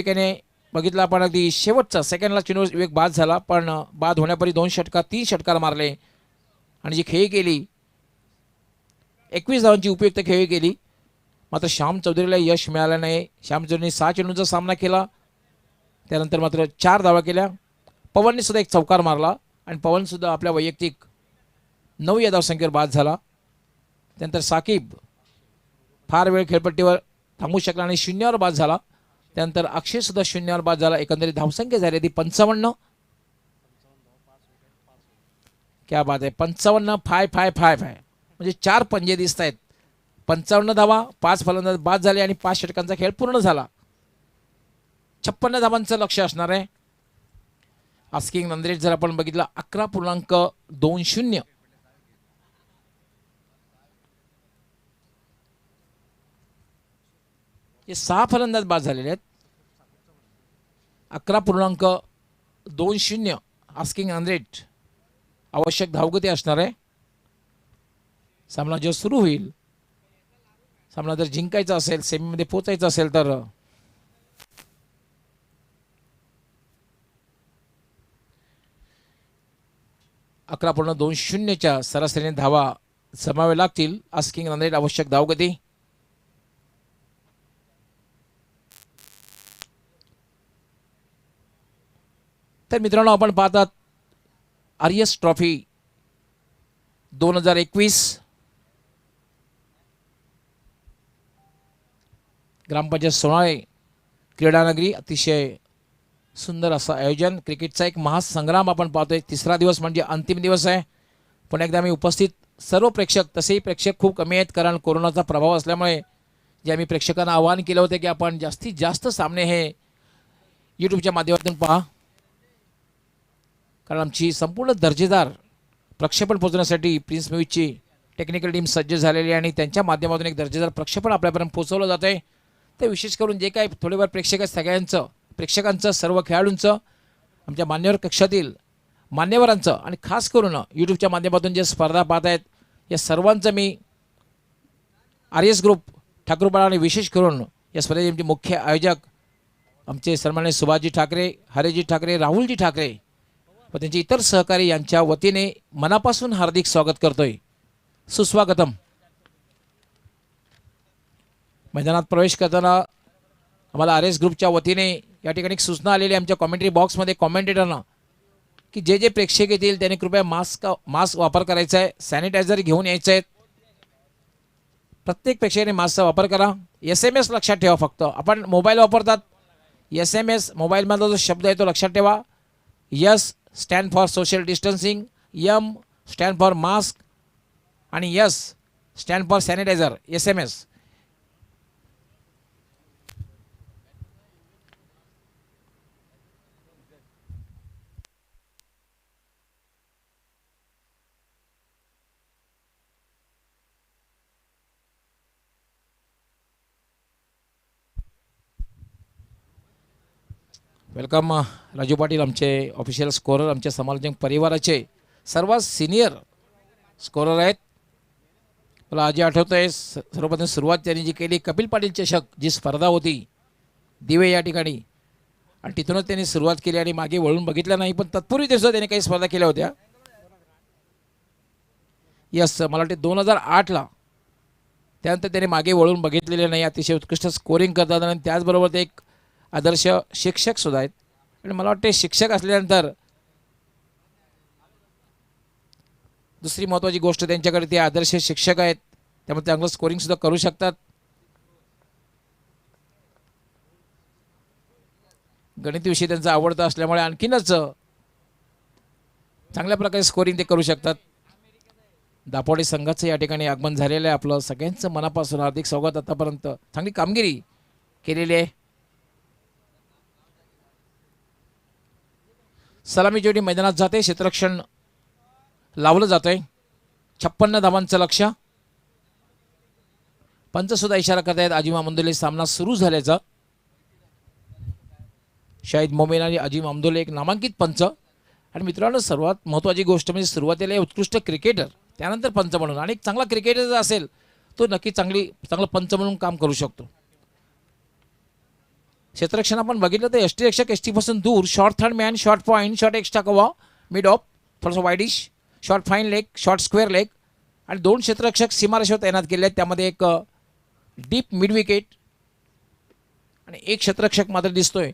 याने बघितलं आपण अगदी शेवटचा सेकंडला चेंडू विवेक बाद झाला, पण बाद होण्यापूर्वी 3 षटकार मारले आणि जी खेळी केली 21 धावांची उपयुक्त खेळी केली. मात्र श्याम चौधरीला यश मिळालं नाही. श्याम चौधरीने 6 चेंडूंचा सामना केला, त्यानंतर मात्र 4 धावा केल्या. पवनने सुद्धा एक चौकार मारला आणि पवन सुद्धा आपल्या वैयक्तिक 9 या धावसंख्येवर बाद झाला. त्यानंतर साकिब फार वेळ खेळपट्टीवर थांबू शकला आणि 0वर बाद झाला. त्यानंतर अक्षय सुद्धा 0वर बाद झाला. एकंदरीत धावसंख्या झाली ती 55. क्या बात आहे, 55 फाय फाय फाय फाय म्हणजे 4 पंजे दिसत आहेत. 55 धावा, 5 फलंदाज बाद झाले आणि 5 षटकांचा खेळ पूर्ण झाला. 56 धावांचं लक्ष असणार आहे. आस्किंग नंद्रेश जर आपण बघितलं 11.20. हे 6 फलंदाज बाद झालेले आहेत. 11.20 आस्किंग नंद्रेश आवश्यक धावगती असणार आहे. सामना जो सुरू होईल, सामना जर जिंकायचा असेल, सेमीमध्ये पोचायचं असेल तर 11.20 सरासरीने धावा जमावे लागतील. आस्किंग नंद्रेश आवश्यक धावगती. तर मित्रांनो, आपण पाहतात आर्यस ट्रॉफी 2021 ग्रामपंचायत सोनाळे क्रीडानगरी. अतिशय सुंदर असं आयोजन. क्रिकेटचा एक महासंग्राम आपण पाहतोय. 3रा दिवस म्हणजे अंतिम दिवस आहे. पण एकदा मी उपस्थित सर्व प्रेक्षक, तसेही प्रेक्षक खूप कमी आहेत कारण कोरोनाचा प्रभाव असल्यामुळे, जे आम्ही प्रेक्षकांना आवाहन केलं होतं की आपण जास्तीत जास्त सामने हे यूट्यूबच्या माध्यमातून पहा, कारण आमची संपूर्ण दर्जेदार प्रक्षेपण पोहोचण्यासाठी प्रिन्स म्यूजिकची टेक्निकल टीम सज्ज झालेली आहे आणि त्यांच्या माध्यमातून एक दर्जेदार प्रक्षेपण आपल्यापर्यंत पोहोचवलं जातं आहे. ते विशेष करून जे काही थोडेफार प्रेक्षक आहेत, सगळ्यांचं, प्रेक्षकांचं, सर्व खेळाडूंचं, आमच्या मान्यवर कक्षातील मान्यवरांचं आणि खास करून यूट्यूबच्या माध्यमातून जे स्पर्धा पाहत आहेत या सर्वांचं मी आर्यस ग्रुप ठाकूरपाडा आणि विशेष करून या स्पर्धेचे आमचे मुख्य आयोजक आमचे सन्माननीय सुभाषजी ठाकरे, हरेजी ठाकरे, राहुलजी ठाकरे व त्यांचे इतर सहकारी यांच्या वतीने मनापासून हार्दिक स्वागत करतोय. सुस्वागतम. मैदानात प्रवेश करताना आम्हाला आर एस ग्रुपच्या वतीने या ठिकाणी सूचना आलेली आमच्या कॉमेंट्री बॉक्समध्ये कॉमेंटेटरना की जे जे प्रेक्षक येतील त्यांनी कृपया मास्क वापर करायचा आहे, सॅनिटायझर घेऊन यायचं आहे. प्रत्येक प्रेक्षकाने मास्कचा वापर करा. SMS लक्षात ठेवा. फक्त आपण मोबाईल वापरतात, SMS मोबाईलमधला जो शब्द आहे तो लक्षात ठेवा. S stand for social distancing, M stand for mask आणि S stand for sanitiser. SMS. Welcome Raju Patil, आमचे ऑफिशियल स्कोरर, आमच्या समालोचक परिवाराचे सर्वात सिनियर स्कोरर आहेत. मला आजी आठवतं आहे सर्वप्रथम सुरुवात त्यांनी जी केली कपिल पाटील चषक जी स्पर्धा होती दिवे या ठिकाणी, आणि तिथूनच त्यांनी सुरुवात केली आणि मागे वळून बघितलं नाही. पण तत्पूर्वी दिवसात त्यांनी काही स्पर्धा केल्या होत्या. यस, मला वाटते 2008ला. त्यानंतर त्यांनी मागे वळून बघितलेले नाही. अतिशय उत्कृष्ट स्कोरिंग करतात आणि त्याचबरोबर ते एक आदर्श शिक्षक सुद्धा आहेत. आणि मला वाटते शिक्षक असल्यानंतर दुसरी महत्त्वाची गोष्ट त्यांच्याकडे ते आदर्श शिक्षक आहेत, त्यामुळे चांगलं स्कोरिंग सुद्धा करू शकतात. गणित विषय त्यांचा आवडता असल्यामुळे आणखीनच चांगल्या प्रकारे स्कोरिंग ते करू शकतात. दापोडी संघाचं या ठिकाणी आगमन झालेलं आहे. आपलं सगळ्यांचं मनापासून हार्दिक स्वागत. आतापर्यंत चांगली कामगिरी केलेली आहे. सलामी जोडी मैदानात जाते, क्षेत्ररक्षण लावलं जात आहे. 56 धावांचं लक्ष. पंच सुद्धा इशारा करतायत अजिम अमदुल्ले सामना सुरू झाल्याचा. शाहिद मोमीन आणि अजिम अमदुल्ले एक नामांकित पंच. आणि मित्रांनो, सर्वात महत्त्वाची गोष्ट म्हणजे सुरुवातीला उत्कृष्ट क्रिकेटर, त्यानंतर पंच म्हणून. आणि एक चांगला क्रिकेटर जर असेल तो नक्की चांगला पंच म्हणून काम करू शकतो. क्षेत्ररक्षण आपण बघितलं तर एसटी रक्षक एसटीपासून दूर, short third man, short point, short extra cover, mid off, थोडंसं wideish, short fine leg, short square leg आणि 2 क्षेत्ररक्षक सीमारेषेवर तैनात केले आहेत. त्यामध्ये एक डीप मिड विकेट आणि एक क्षेत्ररक्षक मात्र दिसतोय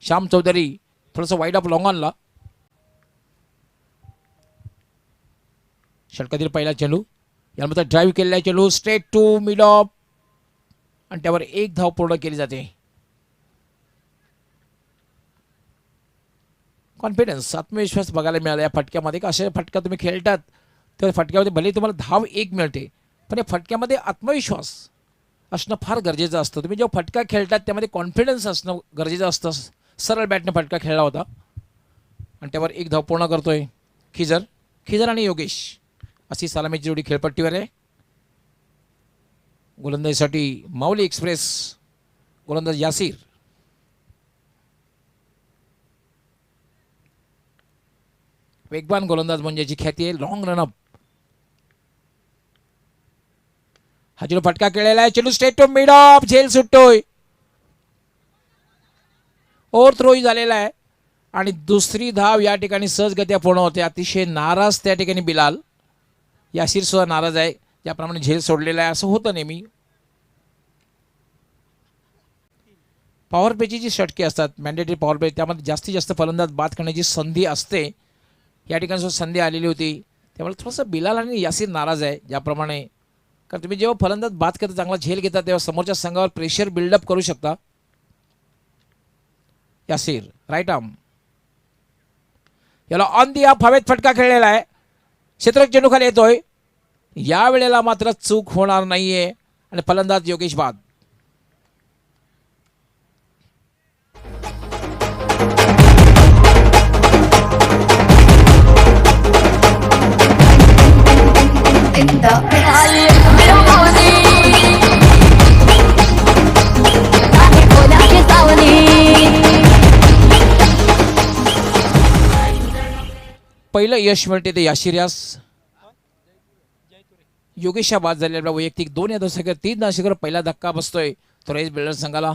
श्याम चौधरी थोडंसं वाईड ऑफ लॉंग ऑनला. षटकातील पहिला चेंडू यानंतर ड्राईव्ह केलेला चेंडू स्ट्रेट टू मिड ऑफ आणि त्यावर एक धाव पूर्ण केली जाते. कॉन्फिडन्स आत्मविश्वास बघायला मिळाला या फटक्यामध्ये. का अशा फटका तुम्ही खेळतात तर फटक्यामध्ये भले तुम्हाला धाव एक मिळते पण या फटक्यामध्ये आत्मविश्वास असणं फार गरजेचं असतं. तुम्ही जेव्हा फटका खेळतात त्यामध्ये कॉन्फिडन्स असणं गरजेचं असतं. सरळ बॅटने फटका खेळला होता आणि त्यावर एक धाव पूर्ण करतोय खिजर आणि योगेश अशी सलामीची जोडी खेळपट्टीवर आहे. गोलंदाजीसाठी माऊली एक्सप्रेस गोलंदाज यासीर. वेगवान गोलंदाज म्हणजे याची ख्याती आहे. Long run-up. हा चेंडू फटका केलेला आहे. चेंडू स्ट्रेट टू मिड ऑफ झेल सुटतोय. ओव्हर थ्रोही झालेला आहे आणि दुसरी धाव या ठिकाणी सहजगत्या पूर्ण होते. अतिशय नाराज त्या ठिकाणी बिलाल. यासीर सुद्धा नाराज आहे. ज्याप्रमाणे झेल सोडलेला आहे असं होतं नेहमी. पॉवर प्लेची जी षटके असतात मॅन्डेटरी पॉवर प्ले त्यामध्ये जास्तीत जास्त फलंदाज बाद करण्याची संधी असते. या ठिकाणी सुद्धा संधी आलेली होती त्यामुळे थोडंसं बिलाल आणि यासीर नाराज आहे. ज्याप्रमाणे कारण तुम्ही जेव्हा फलंदाज बाद करता चांगला झेल घेता तेव्हा समोरच्या संघावर प्रेशर बिल्डअप करू शकता. यासीर राईट आर्म याला ऑन दी ऑफ हवेत फटका खेळलेला आहे. क्षेत्ररक्षक चेंडू खाली येतोय. या वेळेला मात्र चूक होणार नाहीये आणि फलंदाज योगेश बाद. पहिलं यश मिळते ते याशिर यास. योगेशा बाद झालेला वैयक्तिक 2 या दशकात 3 दशकावर पहिला धक्का बसतोय तो रेस बिल्डर संघाला.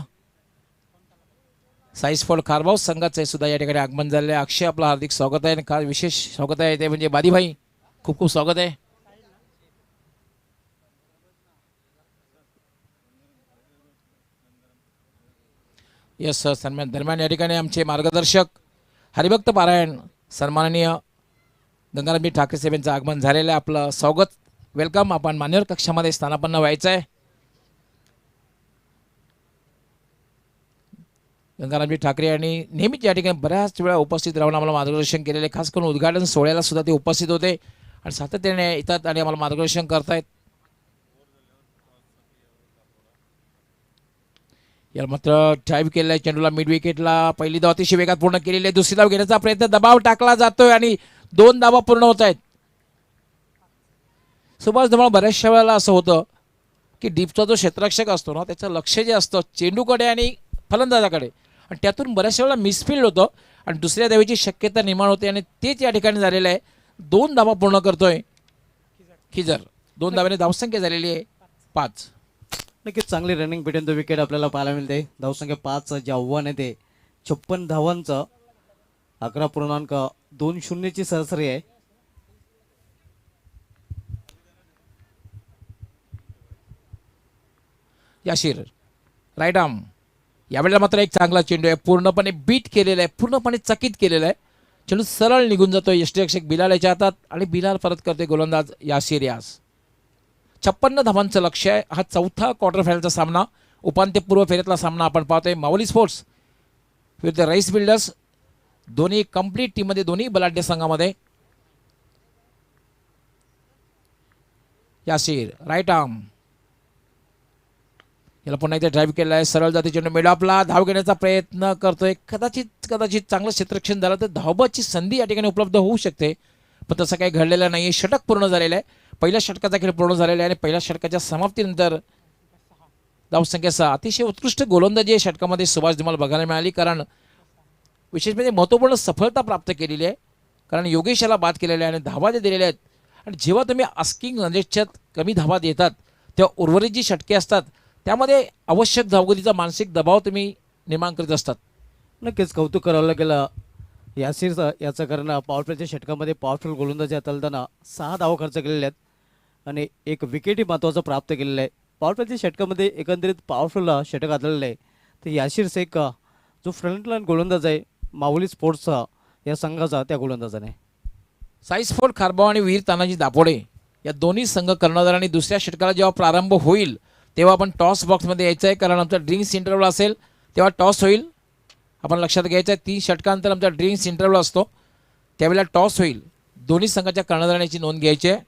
साईस्फोर्ड खारबाव संघाचे सुद्धा या ठिकाणी आगमन झालेले आहे. अक्षय आपलं हार्दिक स्वागत आहे आणि खास विशेष स्वागत आहे ते म्हणजे बादीभाई खूप खूप स्वागत आहे. यस सन्मान दरम्यान या ठिकाणी आमचे मार्गदर्शक हरिभक्त पारायण सन्माननीय गंगारामजी ठाकरे साहेबांचं आगमन झालेलं आहे. आपलं स्वागत वेलकम. आपण मान्यवर कक्षामध्ये स्थानापन्न व्हायचं आहे. गंगारामजी ठाकरे यांनी नेहमीच या ठिकाणी बऱ्याच वेळा उपस्थित राहून आम्हाला मार्गदर्शन केलेले. खास करून उद्घाटन सोहळ्याला सुद्धा ते उपस्थित होते आणि सातत्याने येतात आणि आम्हाला मार्गदर्शन करतायत. याला मात्र ड्राईव्ह केलेला चेंडूला मिड विकेटला पहिली धाव अतिशय वेगात पूर्ण केलेली आहे. दुसरी धाव घेण्याचा प्रयत्न दबाव टाकला जातोय आणि 2 धावा पूर्ण होत आहेत. सुभाष धमाळ बऱ्याचशा वेळेला असं होतं की डीपचा जो क्षेत्ररक्षक असतो ना त्याचं लक्ष जे असतं चेंडूकडे आणि फलंदाजाकडे आणि त्यातून बऱ्याचशा वेळेला मिसफिल्ड होतं आणि दुसऱ्या धावेची शक्यता निर्माण होते आणि तेच या ठिकाणी झालेलं आहे. 2 धावा पूर्ण करतोय खिजर. 2 धाव्याने धावसंख्या झालेली आहे 5. नक्कीच चांगली रनिंग भेटेल तो विकेट आपल्याला पाहायला मिळते. धावसंख्या 5 जे आव्हान आहे ते 56 धावांचं 11.20 ची सरासरी आहे. Yasir right arm. यावेळेला मात्र एक चांगला चेंडू आहे. पूर्णपणे बीट केलेला आहे. पूर्णपणे चकित केलेला आहे. चेंडू सरळ निघून जातोय यष्टिरक्षक बिलाल याच्या हातात आणि बिलाल परत करते गोलंदाज याशिर यास. 56 धावांचं लक्ष्य आहे. हा 4था क्वार्टर फायनलचा सामना उपांत्यपूर्व फेरीतला सामना आपण पाहतोय. माऊली स्पोर्ट्स विरुद्ध राईस बिल्डर्स दोन्ही कंप्लीट टीममध्ये दोन्ही बलाढ्य संघामध्ये. याशिर राईट आर्म याला पुन्हा एकदा ड्राईव्ह केला आहे. सरळ जाती चेंडू मिडऑफला धाव घेण्याचा प्रयत्न करतोय. कदाचित चांगलं क्षेत्ररक्षण झालं तर धावबाची संधी या ठिकाणी उपलब्ध होऊ शकते पण तसं काही घडलेलं नाही. षटक पूर्ण झालेलं आहे. पहिल्या षटकाचा खेळ पूर्ण झालेला आहे आणि पहिल्या षटकाच्या समाप्तीनंतर धावसंख्या 6. अतिशय उत्कृष्ट गोलंदाजी या षटकामध्ये सुभाष धुमाल बघायला मिळाली कारण विशेष म्हणजे महत्त्वपूर्ण सफलता प्राप्त केलेली आहे कारण योगेश याला बाद केलेले आहे आणि धावा जे दिलेल्या आहेत आणि जेव्हा तुम्ही आस्किंग रनरेटच्या कमी धावा देतात तेव्हा उर्वरित जी षटके असतात त्यामध्ये आवश्यक धावगतीचा मानसिक दबाव तुम्ही निर्माण करीत असतात. नक्कीच कौतुक करावं गेलं यासीरचं याचं कारण पॉवर प्लेच्या षटकामध्ये पॉवरफुल गोलंदाजी हाताळताना 6 धावा खर्च केलेल्या आहेत आणि एक विकेटही महत्त्वाचं प्राप्त केलेलं आहे. पॉवर प्लेच्या षटकामध्ये एकंदरीत पॉवरफुल षटक घातलेलं आहे. तर याशिर शेख जो फ्रंटलाईन गोलंदाज आहे माऊली स्पोर्ट्सचा या संघाचा त्या गोलंदाजाने. साईस्फोर्ट खारबाव आणि वीर तानाजी दापोडे या दोन्ही संघ कर्णधारांनी दुसऱ्या षटकाला जेव्हा प्रारंभ होईल तेव्हा आपण टॉस बॉक्समध्ये यायचं आहे, कारण आमचा ड्रिंक्स इंटरव्हल असेल तेव्हा टॉस होईल. आपण लक्षात घ्यायचं आहे 3 षटकांतर आमचा ड्रिंक्स इंटरव्हल असतो, त्यावेळेला टॉस होईल. दोन्ही संघाच्या कर्णधारांची नोंद घ्यायची आहे.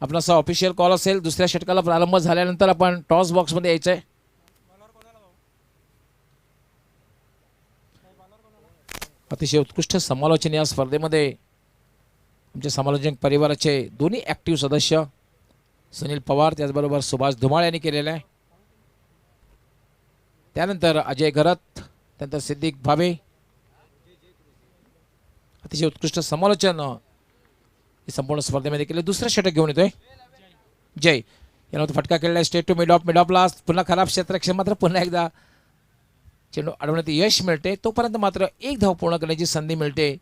आपला असा ऑफिशियल कॉल असेल, दुसऱ्या षटकाला प्रारंभ झाल्यानंतर आपण टॉस बॉक्समध्ये यायचं आहे. अतिशय उत्कृष्ट समालोचन या स्पर्धेमध्ये आमच्या समालोचक परिवाराचे दोन्ही ॲक्टिव्ह सदस्य सुनील पवार त्याचबरोबर सुभाष धुमाळ यांनी केलेलं आहे. त्यानंतर अजय घरत, त्यानंतर सिद्दीक भावे. अतिशय उत्कृष्ट समालोचन संपूर्ण स्पर्धेमध्ये केले. दुसरं षटक घेऊन येतोय जय यानं फटका केलेला आहे straight to mid off last. पुन्हा खराब क्षेत्ररक्षण, मात्र पुन्हा एकदा चेंडू अडवण्यात यश मिळते. तोपर्यंत मात्र एक धाव पूर्ण करण्याची संधी मिळते.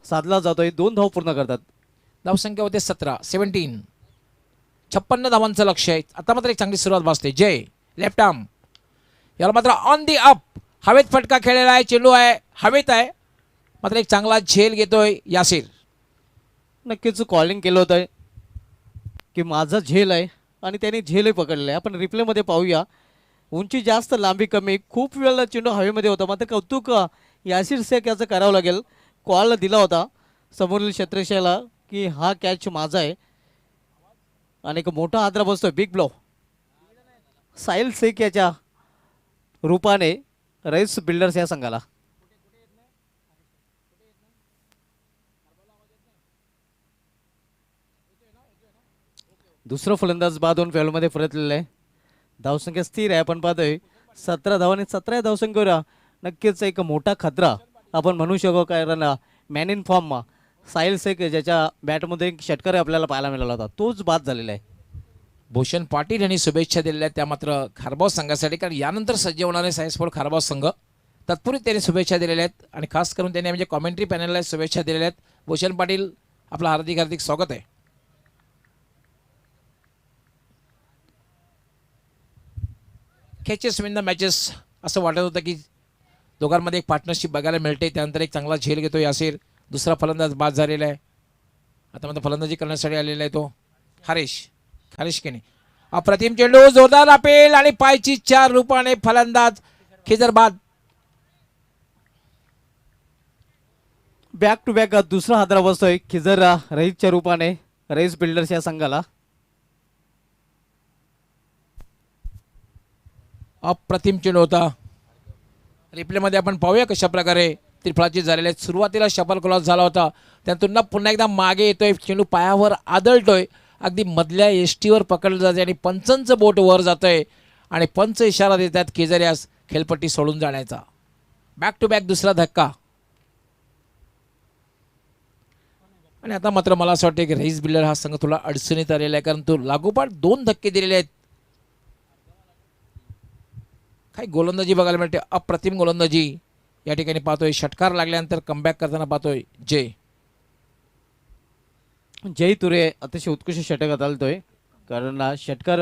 साधला जातोय. 2 धाव पूर्ण करतात. धावसंख्या होते 17. 56 धावांचं लक्ष आहे. आता मात्र एक चांगली सुरुवात भासते. जय लेफ्ट आर्म याला मात्र ऑन दी अप हवेत फटका खेळलेला आहे. चेंडू आहे हवेत आहे, मात्र एक चांगला झेल घेतोय यासिर. नक्कीच कॉलिंग केलं होतं की माझा झेल आहे आणि त्याने झेलही पकडलेला आहे. आपण रिप्लेमध्ये पाहूया. उंची जास्त लांबी कमी, खूप वेळेला चेंडू हवेमध्ये होता. मात्र कौतुक यासिर शेख याचं करावं लागेल कॉल दिला होता समोरील क्षेत्रक्षाला की हा कॅच माझा आहे आणि एक मोठा हादरा बसतोय. बिग ब्लो साहिल शेख याच्या रूपाने रईस बिल्डर्स या संघाला. दुसरं फलंदाज बाद होऊन फेलमध्ये परतलेलं आहे. धावसंख्या स्थिर आहे. आपण पाहतोय 17 धाव आणि 17 धावसंख्येवर नक्कीच एक मोठा खतरा आपण म्हणू शकतो. कारण man in form Sahil Shaikh ज्याच्या बॅटमध्ये एक षटकार आपल्याला पाहायला मिळाला होता तोच बाद झालेला आहे. भूषण पाटील यांनी शुभेच्छा दिलेल्या आहेत त्या मात्र खारबाव संघासाठी, कारण यानंतर सज्ज होणारे सायस्पोर्ट खारबाव संघ तत्पूर्वी त्यांनी शुभेच्छा दिलेल्या आहेत आणि खास करून त्यांनी म्हणजे कॉमेंट्री पॅनलला शुभेच्छा दिलेल्या आहेत. भूषण पाटील आपलं हार्दिक हार्दिक स्वागत आहे. कॅचेस विन द मॅचेस असं वाटत होतं की दोघांमध्ये एक पार्टनरशिप बघायला मिळते. त्यानंतर एक चांगला झेल घेतो यासिर. दुसरा फलंदाज बाद झालेला आहे. आता मात्र फलंदाजी करण्यासाठी आलेला आहे तो हरीश केने. अप्रतिम चेंडू, जोरदार अपेल आणि पायची 4 रूपाने फलंदाज खिजर बाद. बॅक टू बॅक दुसरा हादरा बसतोय खिजर रईसच्या रूपाने रईस बिल्डर्स या संघाला. अप्रतिम चेंडू होता. रिप्लेमध्ये आपण पाहूया कशा प्रकारे त्रिफळाची झालेली आहे. सुरुवातीला शपल क्रॉस झाला होता, त्यातून पुन्हा एकदा मागे येतोय. चेंडू पायावर आदळतोय, अगदी मधल्या एसटीवर पकडलं जाते आणि पंचांचं बोट वर जातंय आणि पंच इशारा देतात केजरियास खेळपट्टी सोडून जाण्याचा. बॅक टू बॅक दुसरा धक्का. आणि आता मात्र मला असं वाटतं की रईस बिल्डर हा संघ थोडा अडचणीत आलेला आहे, कारण तो लागोपाठ 2 धक्के दिलेले आहेत. काही गोलंदाजी बघायला मिळते, अप्रतिम गोलंदाजी या ठिकाणी पाहतोय. षटकार लागल्यानंतर कमबॅक करताना पाहतोय जय तुरे अतिशय उत्कृष्ट षटक हाताळतोय. कारण षटकार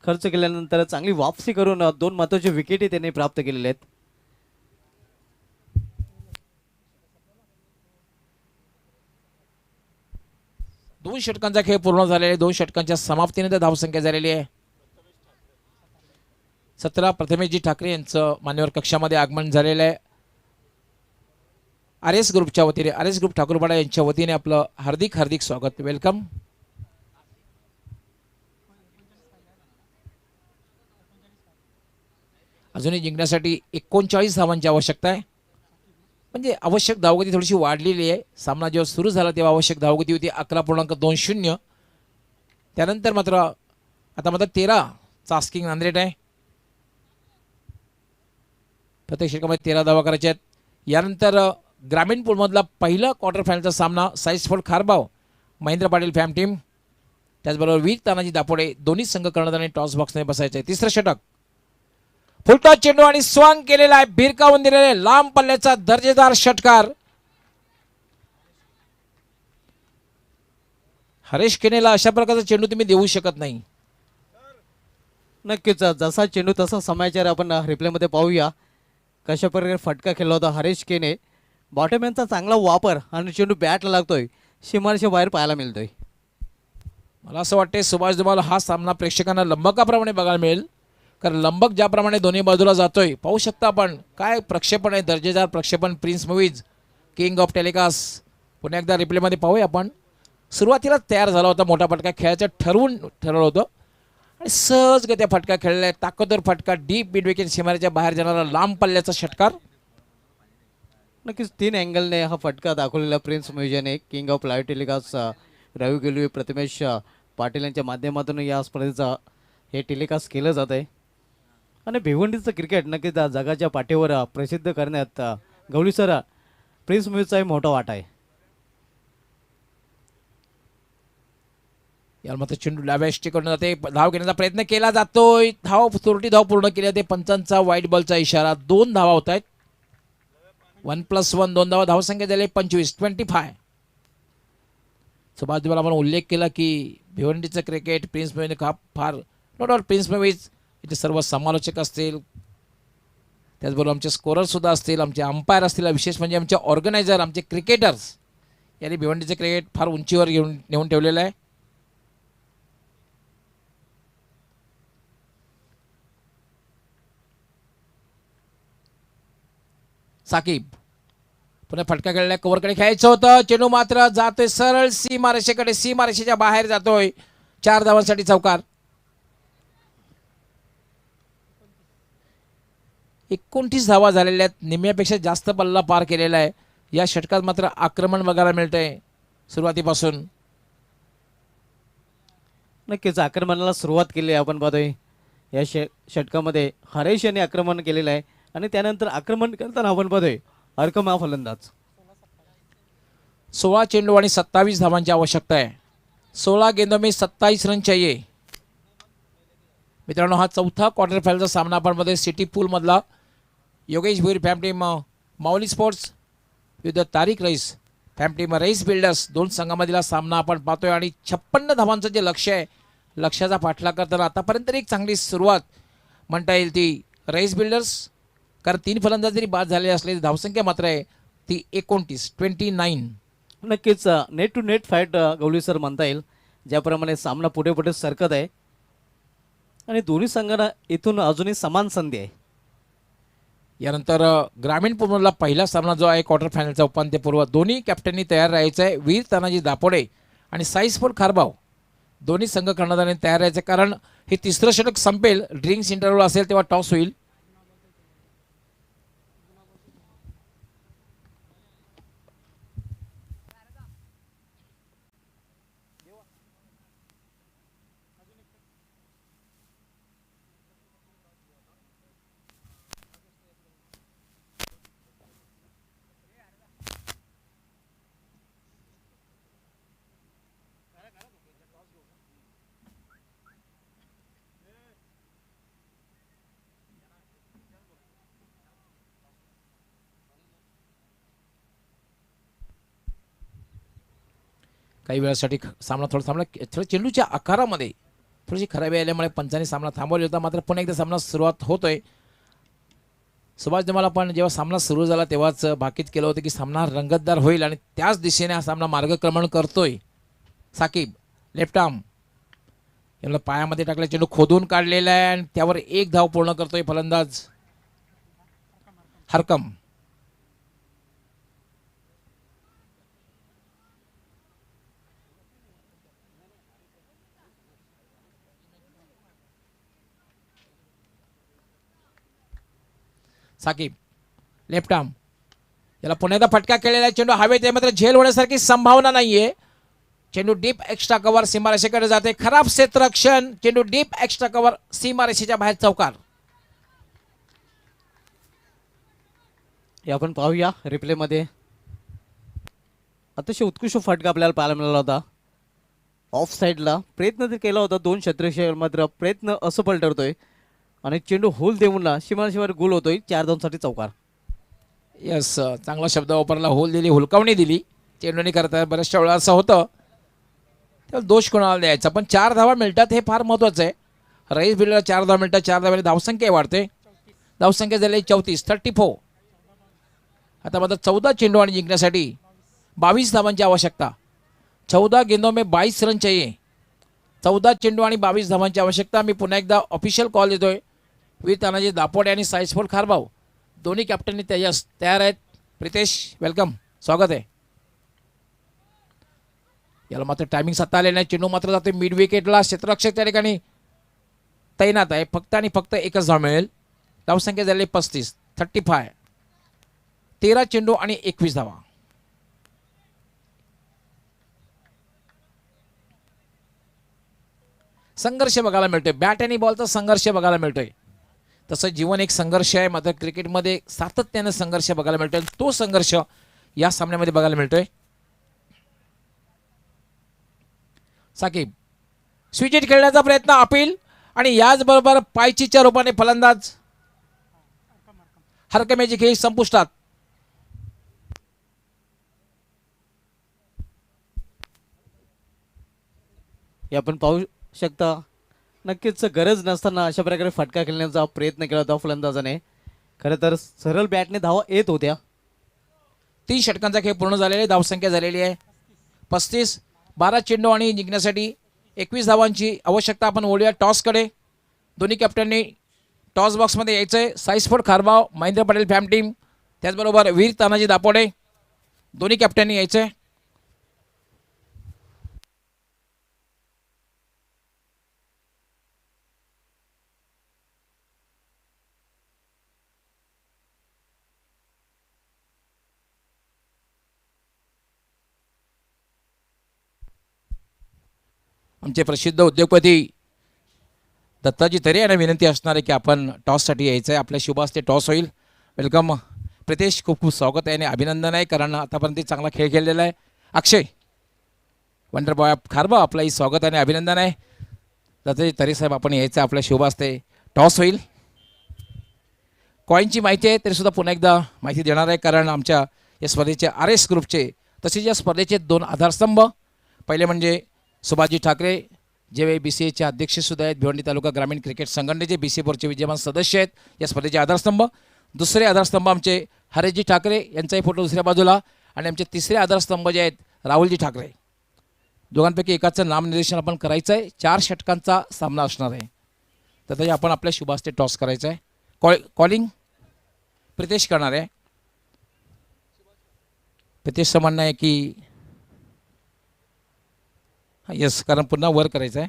खर्च केल्यानंतर चांगली वापसी करून 2 महत्त्वाचे विकेटी त्यांनी प्राप्त केलेले आहेत. दोन षटकांचा खेळ पूर्ण झालेला आहे. 2 षटकांच्या समाप्तीनंतर धावसंख्या झालेली आहे 17. प्रथमेशजी ठाकरे यांचं मान्यवर कक्षामध्ये आगमन झालेलं आहे. आर एस ग्रुपच्या वतीने, आर एस ग्रुप ठाकूरपाडा यांच्या वतीने आपलं हार्दिक हार्दिक स्वागत, वेलकम. अजूनही जिंकण्यासाठी 39 धावांची आवश्यकता आहे. म्हणजे आवश्यक धावगती थोडीशी वाढलेली आहे. सामना जेव्हा सुरू झाला तेव्हा आवश्यक धावगती होती 11.20. त्यानंतर मात्र आता मात्र 13 चास्किंग नांद्रेट आहे. प्रत्येक षटकामध्ये 13 धावा करायच्या आहेत. यानंतर ग्रामीण पूलमधला पहिला क्वार्टर फायनलचा सामना सायस्पोर्ट खारबाव महेंद्र पाटील फॅम टीम, त्याचबरोबर वीर तानाजी दापोडे दोन्ही संघ कर्णधार टॉस बॉक्सने बसायचे आहे. तिसरं षटक, फुलटॉस चेंडू आणि स्वांग केलेला आहे, भिरकावून दिलेले लांब पल्ल्याचा दर्जेदार षटकार. हरेश केनेला अशा प्रकारचा चेंडू तुम्ही देऊ शकत नाही. नक्कीच जसा चेंडू तसा समाचार आपण रिप्लेमध्ये पाहूया कशा प्रकारे फटका खेळला होता हरीश केने. बॉटमॅनचा चांगला वापर आणि चेंडू बॅटला लागतोय, सीमारेषेच्या बाहेर पाहायला मिळतोय. मला असं वाटते सुभाष धुमाल हा सामना प्रेक्षकांना लंबकाप्रमाणे बघायला मिळेल, कारण लंबक ज्याप्रमाणे दोन्ही बाजूला जातोय पाहू शकता आपण. काय प्रक्षेपण आहे, दर्जेदार प्रक्षेपण. Prince movies king of telecast पुन्हा एकदा रिप्लेमध्ये पाहूया आपण. सुरुवातीला तयार झाला होता मोठा फटका, खेळायचं ठरवलं होतं आणि सहजगत्या फटका खेळला आहे. ताकदवर फटका, डीप मिड विकेट सीमारेच्या बाहेर जाणारा लांब पल्ल्याचा षटकार. नक्कीच 3 अँगलने हा फटका दाखवलेला प्रिन्स म्युझियने. King of live telecast Ravi Gelvi, Prathamesh Patil यांच्या माध्यमातून या स्पर्धेचं हे टेलिकास्ट केलं जात आहे. आणि भिवंडीचं क्रिकेट नक्कीच जगाच्या पाठीवर प्रसिद्ध करण्यात गवळी सर प्रिन्स म्युझिकचाही मोठा वाटा आहे. यार मात्र चेंडू डाव्या कडून जाते, धाव घेण्याचा प्रयत्न केला जातोय. चोरटी धाव पूर्ण केली जाते. पंचांचा व्हाईट बॉलचा इशारा. 2 धावा होत आहेत. 1+1 2 धावा. धावसंख्या झाली 25. सुभाष धुमाल आपण उल्लेख केला की भिवंडीचं क्रिकेट प्रिन्स मूवीज फार नो डाऊट प्रिन्स मूवीज इथे सर्व समालोचक असतील, त्याचबरोबर आमचे स्कोरर सुद्धा असतील, आमचे अंपायर असतील, विशेष म्हणजे आमचे ऑर्गनायझर, आमचे क्रिकेटर्स यांनी भिवंडीचं क्रिकेट फार उंचीवर नेऊन ठेवलेलं आहे. साकिब पुन्हा फटका खेळलाय, कव्हरकडे खेळायचं होतं, चेंडू मात्र जातोय सरळ सीमारेषेकडे, सीमारेषेच्या बाहेर जातोय. 4 धावांसाठी चौकार. 29 धावा झालेल्या आहेत, निम्म्यापेक्षा जास्त पल्ला पार केलेला आहे. या षटकात मात्र आक्रमण बघायला मिळतंय सुरुवातीपासून. नक्कीच आक्रमणाला सुरुवात केली आहे. आपण पाहतोय या षटकामध्ये हरेश यांनी आक्रमण केलेलं आहे आणि त्यानंतर आक्रमण करताना आपण पाहतोय अर्कम हा फलंदाज. 16 चेंडू आणि 27 धावांची आवश्यकता आहे. 16 गेंदों में 27 रन चाहिए. मित्रांनो, हा चौथा क्वार्टर फायनलचा सामना आपण मध्ये सिटी पूल मधला योगेश भोईर फॅम टीम माऊली स्पोर्ट्स विरुद्ध तारिक रईस फॅम टीम रईस बिल्डर्स दोन संघामधला सामना आपण पाहतोय. आणि 56 धावांचं जे लक्ष्य आहे, लक्ष्याचा पाठलाग करताना आतापर्यंत एक चांगली सुरुवात म्हणता येईल ती रईस बिल्डर्स. कारण 3 फलंदाज जरी बाद झाले असले, धावसंख्या मात्र आहे ती 29. नक्कीच net to net fight Gawali sir म्हणता येईल. ज्याप्रमाणे सामना पुढे पुढे सरकत आहे आणि दोन्ही संघांना इथून अजूनही समान संधी आहे. यानंतर ग्रामीण पूर्वमधला पहिला सामना जो आहे क्वार्टर फायनलचा उपांत्यपूर्व, दोन्ही कॅप्टननी तयार राहायचं आहे. वीर तानाजी दापोडे आणि साईस्फोर्ट खारबाव दोन्ही संघ कर्णधारांनी तयार राहायचं, कारण हे तिसरं षटक संपेल, ड्रिंक्स इंटरव्हल असेल तेव्हा टॉस होईल. काही वेळासाठी सामना थोडा चेंडूच्या आकारामध्ये थोडीशी खराबी आल्यामुळे पंचांनी सामना थांबवला होता. मात्र पुन्हा एकदा सामना सुरुवात होतोय. सुभाष जमाला पण जेव्हा सामना सुरू झाला तेव्हाच भाकीत केलं होतं की सामना रंगतदार होईल आणि त्याच दिशेने हा सामना मार्गक्रमण करतोय. साकीब लेफ्ट आर्म याला पायामध्ये टाकला, चेंडू खोदून काढलेला आहे आणि त्यावर 1 धाव पूर्ण करतोय फलंदाज हरकम. साकीब लेफ्ट आर्म याला पुन्हा एकदा फटका केलेला आहे, चेंडू हवेत आहे, मात्र झेल होण्यासारखी संभावना नाहीये. चेंडू डीप एक्स्ट्रा कव्हर सीमारेषेकडे जाते, खराब क्षेत्ररक्षण, चेंडू डीप एक्स्ट्रा कव्हर सीमारेषेच्या बाहेर चौकार. हे आपण पाहूया रिप्लेमध्ये. अतिशय उत्कृष्ट फटका आपल्याला पाहायला मिळाला होता. ऑफ साईडला प्रयत्न तर केला होता, 2 क्षेत्ररक्षक मात्र प्रयत्न असफल ठरतोय आणि चेंडू होल देऊन सीमारेषेवर गोल होतोय. 4 धावांसाठी चौकार. यस, चांगला शब्द वापरला, होल दिली, हुलकावणी दिली चेंडूने करता. बऱ्याचशा वेळा असं होतं, त्याला दोष कोणाला द्यायचा, पण 4 धावा मिळतात हे फार महत्त्वाचं आहे. रईस बिल्डरला 4 धावा मिळतात, 4 धावाने धावसंख्या वाढते. धावसंख्या झाली 34. आता मात्र 14 चेंडू आणि जिंकण्यासाठी 22 धावांची आवश्यकता. 14 गेंदों में 22 रन चाहिए. 14 चेंडू आणि 22 धावांची आवश्यकता. मी पुन्हा एकदा ऑफिशियल कॉल देतोय. वीर तानाजी दापोडे आणि साईस्फोर्ट खारबाव दोन्ही कॅप्टननी तयार आहेत. प्रितेश वेलकम, स्वागत आहे. याला मात्र टायमिंग सत्ता आले नाही, चेंडू मात्र जाते मिड विकेटला. क्षेत्ररक्षक त्या ठिकाणी तैनात आहे. फक्त आणि फक्त 1च धाव मिळेल. धावसंख्या झाली 35. 13 चेंडू आणि 21 धावा. संघर्ष बघायला मिळतोय, बॅट आणि बॉलचा संघर्ष बघायला मिळतोय. तसं जीवन एक संघर्ष आहे, मात्र क्रिकेटमध्ये सातत्यानं संघर्ष बघायला मिळतोय. तो संघर्ष या सामन्यामध्ये बघायला मिळतोय. साकीब स्विच हिट खेळण्याचा प्रयत्न, अपील आणि याचबरोबर पायचीच्या रूपाने फलंदाज हरकमेची खेळी संपुष्टात. हे आपण पाहू शकता. नक्कीच गरज नसताना अशा प्रकारे फटका खेळण्याचा प्रयत्न केला होता फलंदाजाने. खरं तर सरळ बॅटने धावा येत होत्या. 3 षटकांचा खेळ पूर्ण झालेला, धावसंख्या झालेली आहे 35. 12 चेंडू आणि जिंकण्यासाठी 21 धावांची आवश्यकता. आपण ओढूया टॉसकडे. दोन्ही कॅप्टननी टॉस बॉक्समध्ये यायचं आहे. साईस्फोर्ट खारबाव महेंद्र पटेल फॅम टीम, त्याचबरोबर वीर तानाजी दापोडे दोन्ही कॅप्टननी यायचंय. आमचे प्रसिद्ध उद्योगपती दत्ताजी तरे यांना विनंती असणार आहे की आपण टॉससाठी यायचं आहे. आपल्या शुभ हस्ते टॉस होईल. वेलकम प्रितेश, खूप खूप स्वागत आहे आणि अभिनंदन आहे, कारण आतापर्यंत चांगला खेळ खेळलेला आहे. अक्षय वंडर बॉय खारबा, आपलंही स्वागत आणि अभिनंदन आहे. दत्ताजी तरे साहेब, आपण यायचं आहे. आपल्या शुभ हस्ते टॉस होईल. कॉईनची माहिती आहे तरी सुद्धा पुन्हा एकदा माहिती देणार आहे, कारण आमच्या या स्पर्धेचे RS ग्रुपचे तसेच या स्पर्धेचे 2 आधारस्तंभ, पहिले म्हणजे सुभाषजी ठाकरे, जे BCAचे अध्यक्षसुद्धा आहेत, भिवंडी तालुका ग्रामीण क्रिकेट संघटनेचे BCA बोर्डचे विद्यमान सदस्य आहेत, या स्पर्धेचे आधारस्तंभ. दुसरे आधारस्तंभ आमचे हरेशजी ठाकरे, यांचाही फोटो दुसऱ्या बाजूला. आणि आमचे तिसरे आधारस्तंभ जे आहेत राहुलजी ठाकरे. दोघांपैकी एकाचं नामनिर्देशन आपण करायचं आहे. 4 षटकांचा सामना असणार आहे. तर आपण आपल्या शुभ हस्ते टॉस करायचं आहे. कॉलिंग प्रितेश करणार आहे. प्रितेशचं म्हणणं आहे की येस, कारण पुन्हा वर करायचं आहे.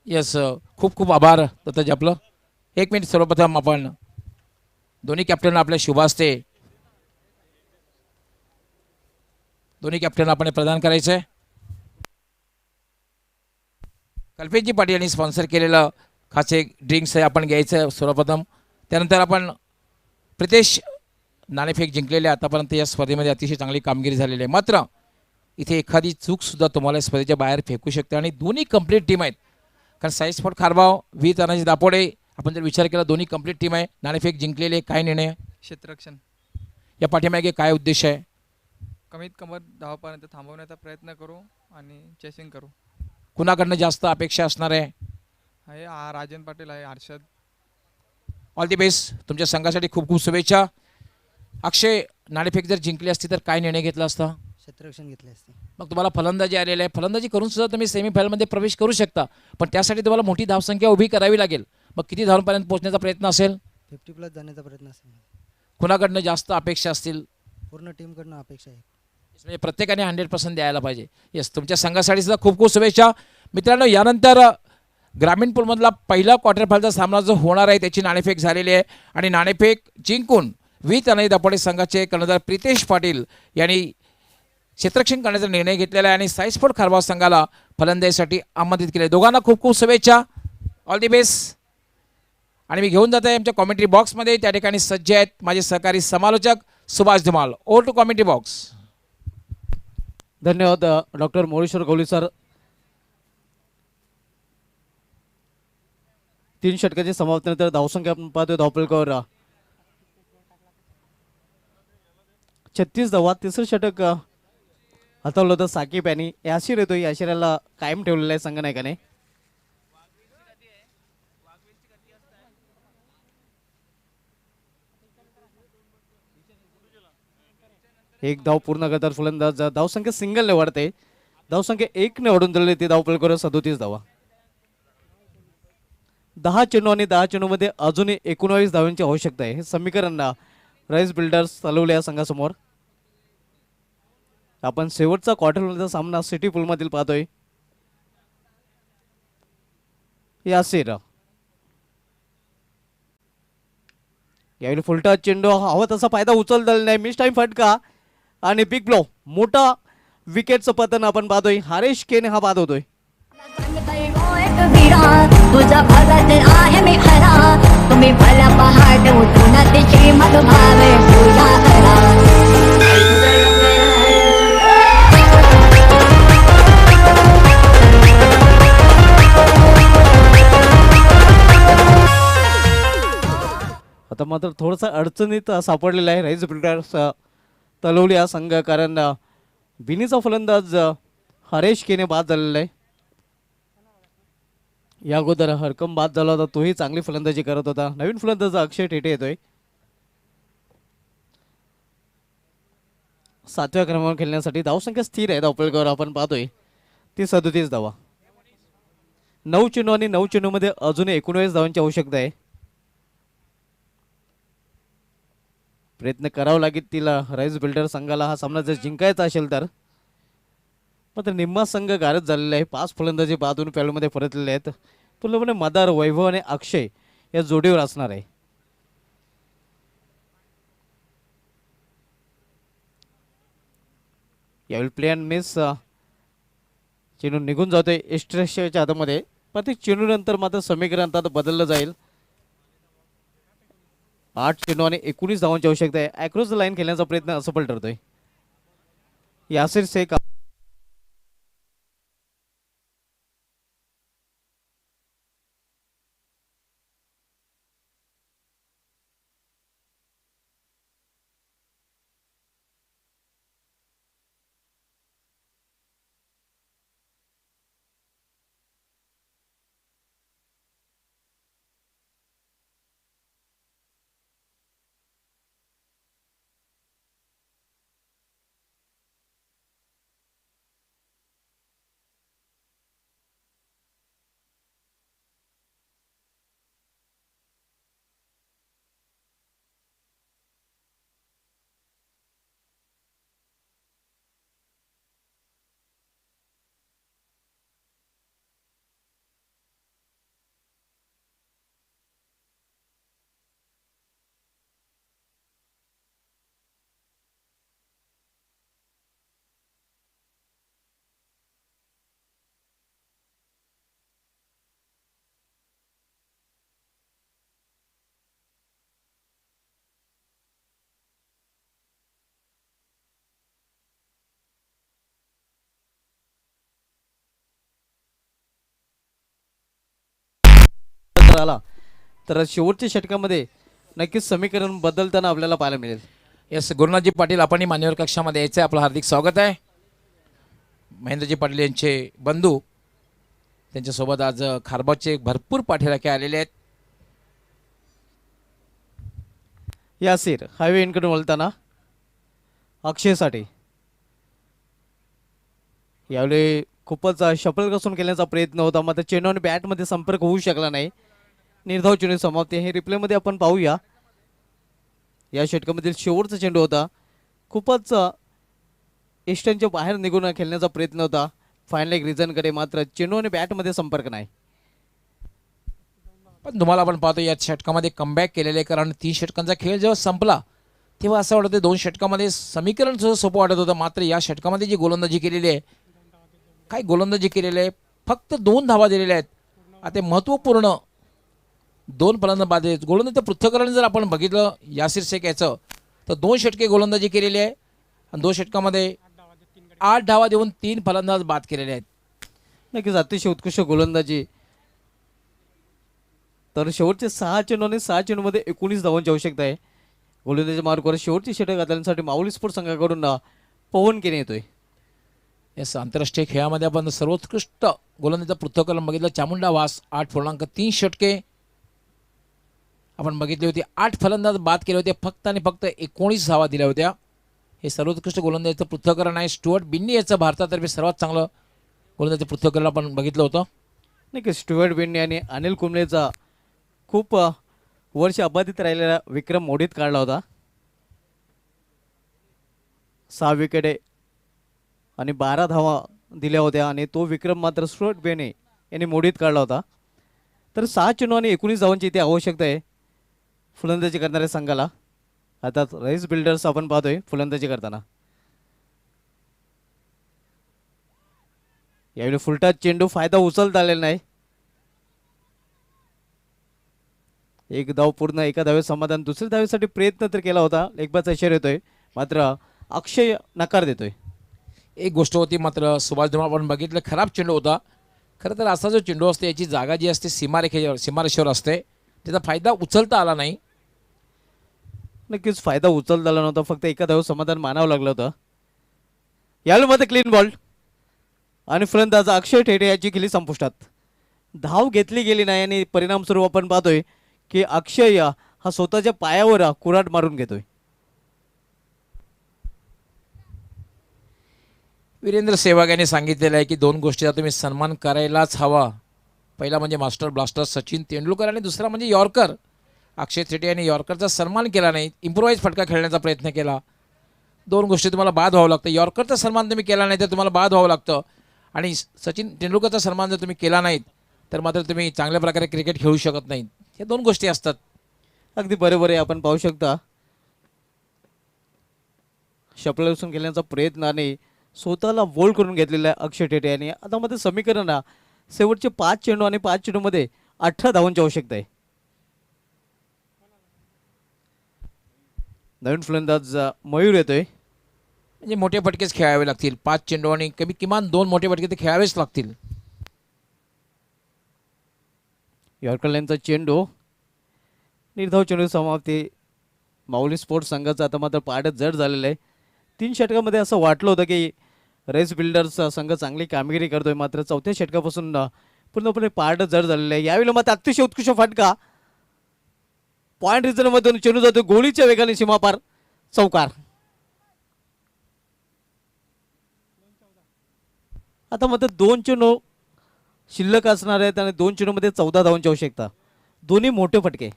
येस, खूप खूप आभार दत्ताजी आपलं. 1 मिनिट, सर्वप्रथम आपण दोन्ही कॅप्टन आपल्या शुभ हस्ते दोन्ही कॅप्टन आपण प्रदान करायचं आहे. कल्पेशजी पाटील यांनी स्पॉन्सर केलेलं खास एक ड्रिंक्स आहे, आपण घ्यायचं आहे सर्वप्रथम. त्यानंतर आपण प्रितेश नाणेफेक जिंकलेले, आतापर्यंत या स्पर्धेमध्ये अतिशय चांगली कामगिरी झालेली आहे. मात्र इथे एखादी चूकसुद्धा तुम्हाला स्पर्धेच्या बाहेर फेकू शकते आणि दोन्ही कंप्लीट टीम आहेत. कारण साई स्पोर्ट खारबाव, व्ही तानाजी दापोडे, आपण जर विचार केला दोन्ही कंप्लीट टीम आहे. नाणेफेक जिंकलेले, काय निर्णय? क्षेत्ररक्षण. या पाठीमागे काय उद्देश आहे? कमीत कमी धावापर्यंत थांबवण्याचा प्रयत्न करू आणि चेसिंग करू. कुणाकडनं जास्त अपेक्षा असणार आहे? आहे राजन पाटील, आहे हर्षद. All the best. तुमच्या संघासाठी खूप खूप शुभेच्छा. अक्षय, नाणेफेक जर जिंकली असती तर काय निर्णय घेतला असता? क्षेत्ररक्षण घेतले असते. मग तुम्हाला फलंदाजी आलेली आहे, फलंदाजी करून सुद्धा तुम्ही सेमीफायनलमध्ये प्रवेश करू शकता, पण त्यासाठी तुम्हाला मोठी धावसंख्या उभी करावी लागेल. मग किती धावांपर्यंत पोहोचण्याचा प्रयत्न असेल? 50+ जाण्याचा प्रयत्न असेल. कुणाकडनं जास्त अपेक्षा असतील? पूर्ण टीमकडनं अपेक्षा आहे. म्हणजे प्रत्येकाने 100% द्यायला पाहिजे. येस, तुमच्या संघासाठी सुद्धा खूप खूप शुभेच्छा. मित्रांनो, यानंतर ग्रामीण पूलमधला पहिला क्वार्टर फायनलचा सामना जो होणार आहे त्याची नाणेफेक झालेली आहे आणि नाणेफेक जिंकून व्ही तानाजी दापोडे संघाचे कर्णधार प्रितेश पाटील यांनी क्षेत्ररक्षण करण्याचा निर्णय घेतलेला आहे आणि साई स्पोर्ट खारबाव संघाला फलंदाजीसाठी आमंत्रित केले. दोघांना खूप खूप शुभेच्छा. All the best. आणि मी घेऊन जात आहे आमच्या कॉमेंट्री बॉक्समध्ये. त्या ठिकाणी सज्ज आहेत माझे सहकारी समालोचक Subhash Dhumal. Over to commentary box. धन्यवाद डॉक्टर मोरेश्वर गवळी सर. 3 षटकाची समाप्तीनंतर धावसंख्या आपण पाहतोय धावपलकावर 36 धावा. तिसरं षटक हातावलं होतं साकीब यांनी. याशिर येतो, याशिराला कायम ठेवलेला आहे संघनायकाने. एक धाव पूर्ण करतात फलंदाज. धावसंख्या सिंगलने वाढते. धावसंख्या 1ने वाढून दिलेली ती धावपलकावर 37 धावा. 10 चेंडू आणि 10 चेंडूमध्ये अजूनही 19 धावांची आवश्यकता आहे. हे समीकरण राईस बिल्डर्स चालवले या संघासमोर. आपण शेवटचा क्वार्टरफायनलचा सामना सिटी पूलमधील पाहतोय. यासिर यावेळी फुलटा चेंडू हवा तसा फायदा उचललेला नाही. मिस टाइम फटका आणि बिग ब्लो. मोठा विकेटचं पतन आपण पाहतोय. हरेश केने हा बाद होतोय. तुझा भगत आहे मी खरा, तुम्ही भला पहाट उठून तिची मग भावे पूजा करा. आता मात्र थोडासा अडचणीत सापडलेला आहे राईस बिल्डर्स तलवली हा संघ, कारण बिनीचा फलंदाज हरेश केने बाद झालेला आहे. या अगोदर हरकम बाद झाला होता, तोही चांगली फलंदाजी करत होता. नवीन फलंदाज अक्षय टेटे येतोय. 7व्या क्रमांकावर खेळण्यासाठी धावसंख्या स्थिर आहे धावपळीवर आपण पाहतोय ती 37 धावा. 9 चेंडू आणि 9 चेंडूमध्ये अजून 19 धावांची आवश्यकता आहे. प्रयत्न करावा लागेल तिला राईस बिल्डर संघाला हा सामना जर जिंकायचा असेल तर. मात्र निम्मा संघ गारद झालेला आहे. 5 फलंदाजी बादून पॅलूमध्ये परतलेले आहेत. पूर्णपणे मदार, वैभव आणि अक्षय या जोडीवर असणार आहे. यावेळी प्ले अँड मिस चेंडू निघून जातोय एस्ट्रेशियाच्या हातामध्ये. प्रत्येक चेंडू नंतर मात्र समीकरण आता बदललं जाईल. 8 चेंडू आणि 19 धावांची आवश्यकता आहे. अक्रॉस द लाईन खेळण्याचा प्रयत्न असफल ठरतोय. यासिर शेख आला तर शेवटच्या षटकामध्ये नक्कीच समीकरण बदलताना आपल्याला पाहायला मिळेल. येस, गुरुनाथजी पाटील आपण मान्यवर कक्षामध्ये यायचं आहे. आपलं हार्दिक स्वागत आहे. महेंद्रजी पाटील यांचे बंधू, त्यांच्यासोबत आज खारबाचे भरपूर पाठीराखे आलेले आहेत. यासिर हायवे इनकडून वळताना अक्षयसाठी यावेळी खूपच शपल कसून केल्याचा प्रयत्न होता, मात्र चेंडू आणि बॅटमध्ये संपर्क होऊ शकला नाही. निर्धाव चेंडू समाप्ती. हे रिप्लेमध्ये आपण पाहूया. या षटकामधील शेवटचा चेंडू होता. खूपच इष्टांच्या बाहेर निघून खेळण्याचा प्रयत्न होता फायनल एक रिझनकडे, मात्र चेंडू आणि बॅटमध्ये संपर्क नाही. पण तुम्हाला आपण पाहतो या षटकामध्ये कमबॅक केलेले आहे, कारण 3 षटकांचा खेळ जेव्हा संपला तेव्हा असं वाटतं 2 षटकामध्ये समीकरण सुद्धा सोपं वाटत होतं. मात्र या षटकामध्ये जी गोलंदाजी केलेली आहे, काय गोलंदाजी केलेली आहे, फक्त 2 धावा दिलेल्या आहेत. आता महत्त्वपूर्ण 2 फलंदाज बाद आहेत. गोलंदाजीचं पृथ्थकरण जर आपण बघितलं यासिर शेख याचं, तर 2 षटके गोलंदाजी केलेली आहे आणि 2 षटकामध्ये 8 धावा देऊन 3 फलंदाज बाद केलेले आहेत. नक्कीच अतिशय उत्कृष्ट गोलंदाजी. तर शेवटचे 6 चेंडू आणि 6 चेंडूमध्ये 19 धावांची आवश्यकता आहे. गोलंदाजीच्या मार्गावर शेवटची षटक घालण्यासाठी माऊली स्पोर्ट संघाकडून पवन केने येतोय. येस, आंतरराष्ट्रीय खेळामध्ये आपण सर्वोत्कृष्ट गोलंदाजीचं पृथ्थकरण बघितलं. चामुंडा वास 8.3 षटके आपण बघितली होती. 8 फलंदाज बाद केले होते, फक्त आणि फक्त 19 धावा दिल्या होत्या. हे सर्वोत्कृष्ट गोलंदाजीचं पृथ्थकरण आहे. स्टुअर्ट बिन्नी याचं भारतातर्फे सर्वात चांगलं गोलंदाजीचं पृथ्थकरण आपण बघितलं होतं. नाही, स्टुअर्ट बिन्नी आणि अनिल कुंबळेचा खूप वर्ष अबाधित राहिलेला विक्रम मोडीत काढला होता. 6 विकेटे आणि 12 धावा दिल्या होत्या आणि तो विक्रम मात्र स्टुअर्ट बिन्नी यांनी मोडीत काढला होता. तर 6 चेंडू आणि 19 धावांची इथे आवश्यकता आहे फलंदाजी करणाऱ्या संघाला. आता राईस बिल्डर्स आपण पाहतोय फलंदाजी करताना. यावेळी फुलटा चेंडू फायदा उचलता आलेला नाही. एक धाव पूर्ण, एका धावेत समाधान. दुसऱ्या धावेसाठी प्रयत्न तर केला होता, लेगबाचा इशारा येतोय, मात्र अक्षय नकार देतोय. एक गोष्ट होती मात्र सुभाष धुमाळ आपण बघितलं, खराब चेंडू होता. खरं तर असा जो चेंडू असतो याची जागा जी असते सीमारेषेवर असते, त्याचा फायदा उचलता आला नाही. नक्कीच फायदा उचलता आला नव्हता, फक्त एका धाव समाधान मानावं लागलं होतं. याला मध्ये क्लीन बॉल आणि फलंदाज अक्षय ठेटे याची केली संपुष्टात. धाव घेतली गेली नाही आणि परिणामस्वरूप आपण पाहतोय की अक्षय हा स्वतःच्या पायावर कुऱ्हाड मारून घेतोय. वीरेंद्र सेहवाग यांनी सांगितलेलं आहे की दोन गोष्टीचा तुम्ही सन्मान करायलाच हवा. पहिला म्हणजे मास्टर ब्लास्टर सचिन तेंडुलकर आणि दुसरा म्हणजे यॉर्कर अक्षय थेटे यांनी यॉर्करचा सन्मान केला नाही, इम्प्रोवाइज फटका खेळण्याचा प्रयत्न केला. दोन गोष्टी तुम्हाला बाद व्हावं लागतं. यॉर्करचा सन्मान तुम्ही केला नाही तर तुम्हाला बाद व्हावं लागतं आणि सचिन तेंडुलकरचा सन्मान जर तुम्ही केला नाहीत तर मात्र तुम्ही चांगल्या प्रकारे क्रिकेट खेळू शकत नाहीत. हे दोन गोष्टी असतात. अगदी बरोबर आहे. आपण पाहू शकता शपलासून खेळण्याचा प्रयत्न आणि स्वतःला बोल्ड करून घेतलेला आहे अक्षय ठेटे यांनी. आता मध्ये समीकरण शेवटचे 5 चेंडू आणि 5 चेंडूमध्ये 18 धावांची आवश्यकता आहे. नवीन फलंदाज मयूर येतोय. म्हणजे मोठे फटकेच खेळावे लागतील. 5 चेंडू आणि किमान 2 मोठे फटके ते खेळावेच लागतील. यॉर्कर लाईनचा चेंडू निर्धाव चेंडू समाप्ती. माऊली स्पोर्ट्स संघाचा आता मात्र पाडच जड झालेलं आहे. 3 षटकामध्ये असं वाटलं होतं की रेस बिल्डर्स संघ चांगली कामगिरी करतोय, मात्र 4थ्या षटकापासून पूर्णपणे पारड जड झालेलं आहे. यावेळी मात्र अतिशय उत्कृष्ट फटका पॉइंट रिझनमधून चेंडू जातो गोळीच्या वेगाने सीमापार चौकार. आता मात्र 2 चेंडू शिल्लक असणार आहेत आणि 2 चेंडूमध्ये 14 धावांची आवश्यकता. दोन्ही मोठे फटके.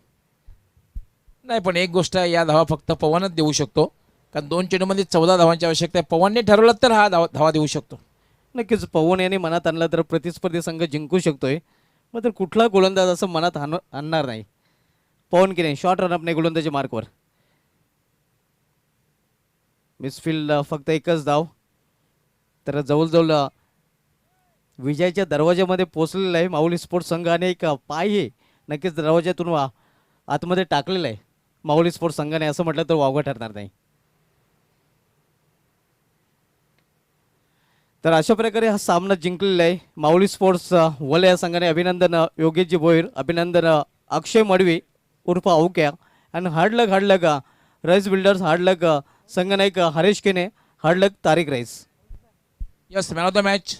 नाही पण एक गोष्ट आहे, या धावा फक्त पवनच देऊ शकतो, कारण 2 चेंडूमध्ये 14 धावांची आवश्यकता आहे. पवनने ठरवलं तर हा धावा देऊ शकतो. नक्कीच पवन यांनी मनात आणला तर प्रतिस्पर्धी संघ जिंकू शकतोय, मात्र कुठला गोलंदाज असं मनात आणणार नाही. पवन की नाही शॉर्ट रनअप नाही गोलंदाजी मार्कवर. मिसफिल्ड फक्त एकच धाव. तर जवळजवळ विजयाच्या दरवाज्यामध्ये पोहोचलेला आहे माऊली स्पोर्ट्स संघ आणि एक पाय हे नक्कीच दरवाज्यातून आतमध्ये टाकलेला आहे माऊली स्पोर्ट्स संघाने, असं म्हटलं तर वावगं ठरणार नाही. तर अशा प्रकारे हा सामना जिंकलेला आहे माऊली स्पोर्ट्स वल या संघाने. अभिनंदन योगेशजी भोईर, अभिनंदन अक्षय मडवी उर्फ औक्या आणि हार्डलक राईस बिल्डर्स, हार्डलक संघनायक Haresh Kene, hard luck Tariq Rais. Yes man of the match.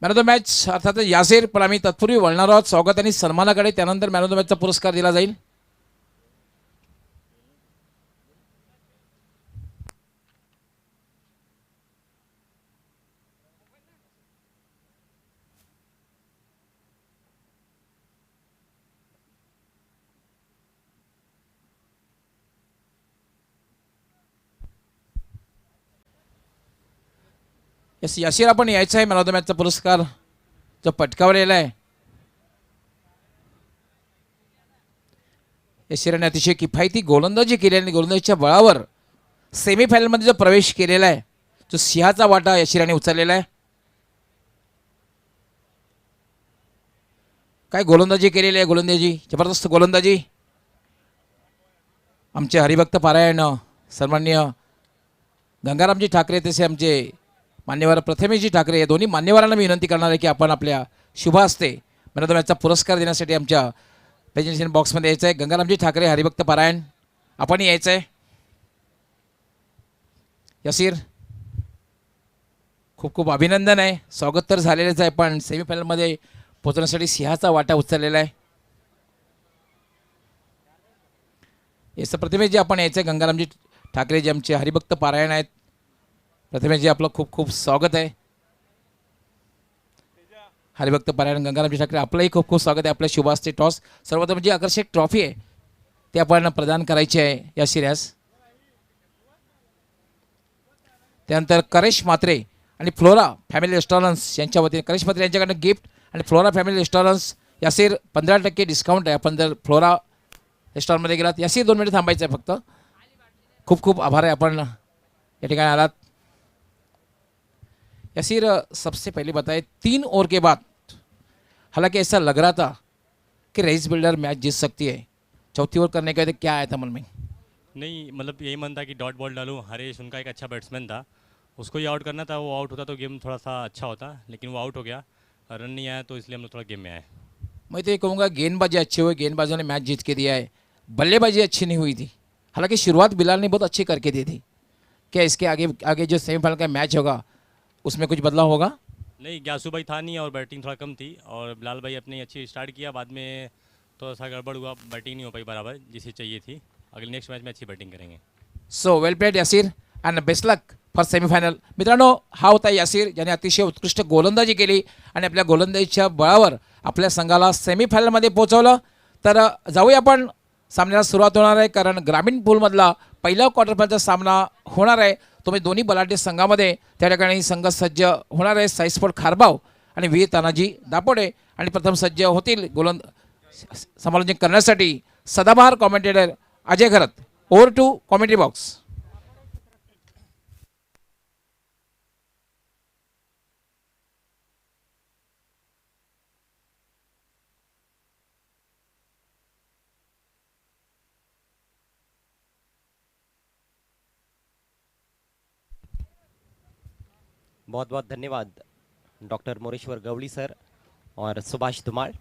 Man of the match अर्थात यासीर, पण आम्ही तत्पूर्वी वळणार आहोत स्वागत आणि सन्मानाकडे. त्यानंतर मॅन ऑफ द मॅचचा पुरस्कार दिला जाईल. यस याशीर आपण यायचं आहे. मॅन ऑफ द मॅचचा पुरस्कार जो पटकावलेला आहे यशिराने अतिशय किफायती गोलंदाजी केली आणि गोलंदाजीच्या बळावर सेमीफायनलमध्ये जो प्रवेश केलेला आहे, जो सिंहाचा वाटा यशिराने उचललेला आहे. काय गोलंदाजी केलेली आहे, गोलंदाजी जबरदस्त गोलंदाजी. आमचे हरिभक्त पारायण सन्माननीय गंगारामजी ठाकरे तसे आमचे मान्यवर प्रथमेशजी ठाकरे या दोन्ही मान्यवरांना मी विनंती करणार आहे की आपण आपल्या शुभ हस्ते मॅन ऑफ द मॅचचा पुरस्कार देण्यासाठी आमच्या प्रेझेंटेशन बॉक्समध्ये यायचं आहे. गंगारामजी ठाकरे हरिभक्त पारायण आपणही यायचं आहे. यसीर खूप खूप अभिनंदन आहे. स्वागत तर झालेलंच आहे, पण सेमीफायनलमध्ये पोहोचण्यासाठी सिंहाचा वाटा उचललेला आहे. याचं प्रतिमेश जी आपण यायचं आहे. गंगारामजी ठाकरे जे आमचे हरिभक्त पारायण आहेत. प्रतिमेश जी आपलं खूप खूप स्वागत आहे. हरिभक्त पारायण गंगारामजी ठाकरे आपलंही खूप खूप स्वागत आहे. आपल्या शुभास्ते टॉस सर्वप्रथम जी आकर्षक ट्रॉफी आहे ती आपण प्रदान करायची आहे या सिरियास. त्यानंतर करेश म्हात्रे आणि फ्लोरा फॅमिली रेस्टॉरंट्स यांच्या वतीने करेश म्हात्रे यांच्याकडनं गिफ्ट आणि flora family restaurants Yasir 15% discount आहे. आपण जर फ्लोरा रेस्टॉरंटमध्ये गेलात यासीर 2 मिनिट थांबायचं आहे फक्त. खूप खूप आभार आहे आपण या ठिकाणी आलात. यासीर सबसे पहले बताए 3 ओवर के बाद हालांकि ऐसा लग रहा था कि रेस बिल्डर मैच जीत सकती है, चौथी ओवर करने के बाद क्या आया था मन में? नहीं मतलब यही मन था कि डॉट बॉल डालूं. हरेश उनका एक अच्छा बैट्समैन था, उसको ही आउट करना था. वो आउट होता तो गेम थोड़ा सा अच्छा होता, लेकिन वो आउट हो गया, रन नहीं आया, तो इसलिए हम लोग थोड़ा गेम में आए. मैं तो ये कहूँगा गेंदबाजी अच्छी हुई, गेंदबाजों ने मैच जीत के दिया है। बल्लेबाजी अच्छी नहीं हुई थी, हालांकि शुरुआत बिलाल ने बहुत अच्छी करके दी थी। क्या इसके आगे आगे जो सेमीफाइनल का मैच होगा उसमें कुछ बदलाव होगा? नहीं, ग्यासू भाई था नहीं और बैटिंग थोड़ा कम थी, और बिलाल भाई अपनी अच्छी स्टार्ट किया, बाद में थोड़ा सा गड़बड़ हुआ, बैटिंग नहीं हो पाई बराबर जिसे चाहिए थी। अगले नेक्स्ट मैच में अच्छी बैटिंग करेंगे। So well played Yasir and best luck for semifinal. मित्रांनो, हा होता यासीर ज्याने अतिशय उत्कृष्ट गोलंदाजी केली आणि आपल्या गोलंदाजीच्या बळावर आपल्या संघाला सेमीफायनलमध्ये पोहोचवलं. तर जाऊया आपण सामन्याला सुरुवात होणार आहे, कारण ग्रामीण पूलमधला पहिला क्वार्टर फायनलचा सामना होणार आहे. तुम्ही दोन्ही बलाढ्य संघामध्ये त्या ठिकाणी संघ सज्ज होणार आहे. साईस्पोर्ट खारबाव आणि वीर तानाजी दापोडे, आणि प्रथम सज्ज होतील समालोचन करण्यासाठी सदाबहार commentator Ajay Gharat. Over to commentary box. बहुत बहुत धन्यवाद डॉक्टर मोरेश्वर गवली सर और सुभाष धुमाल.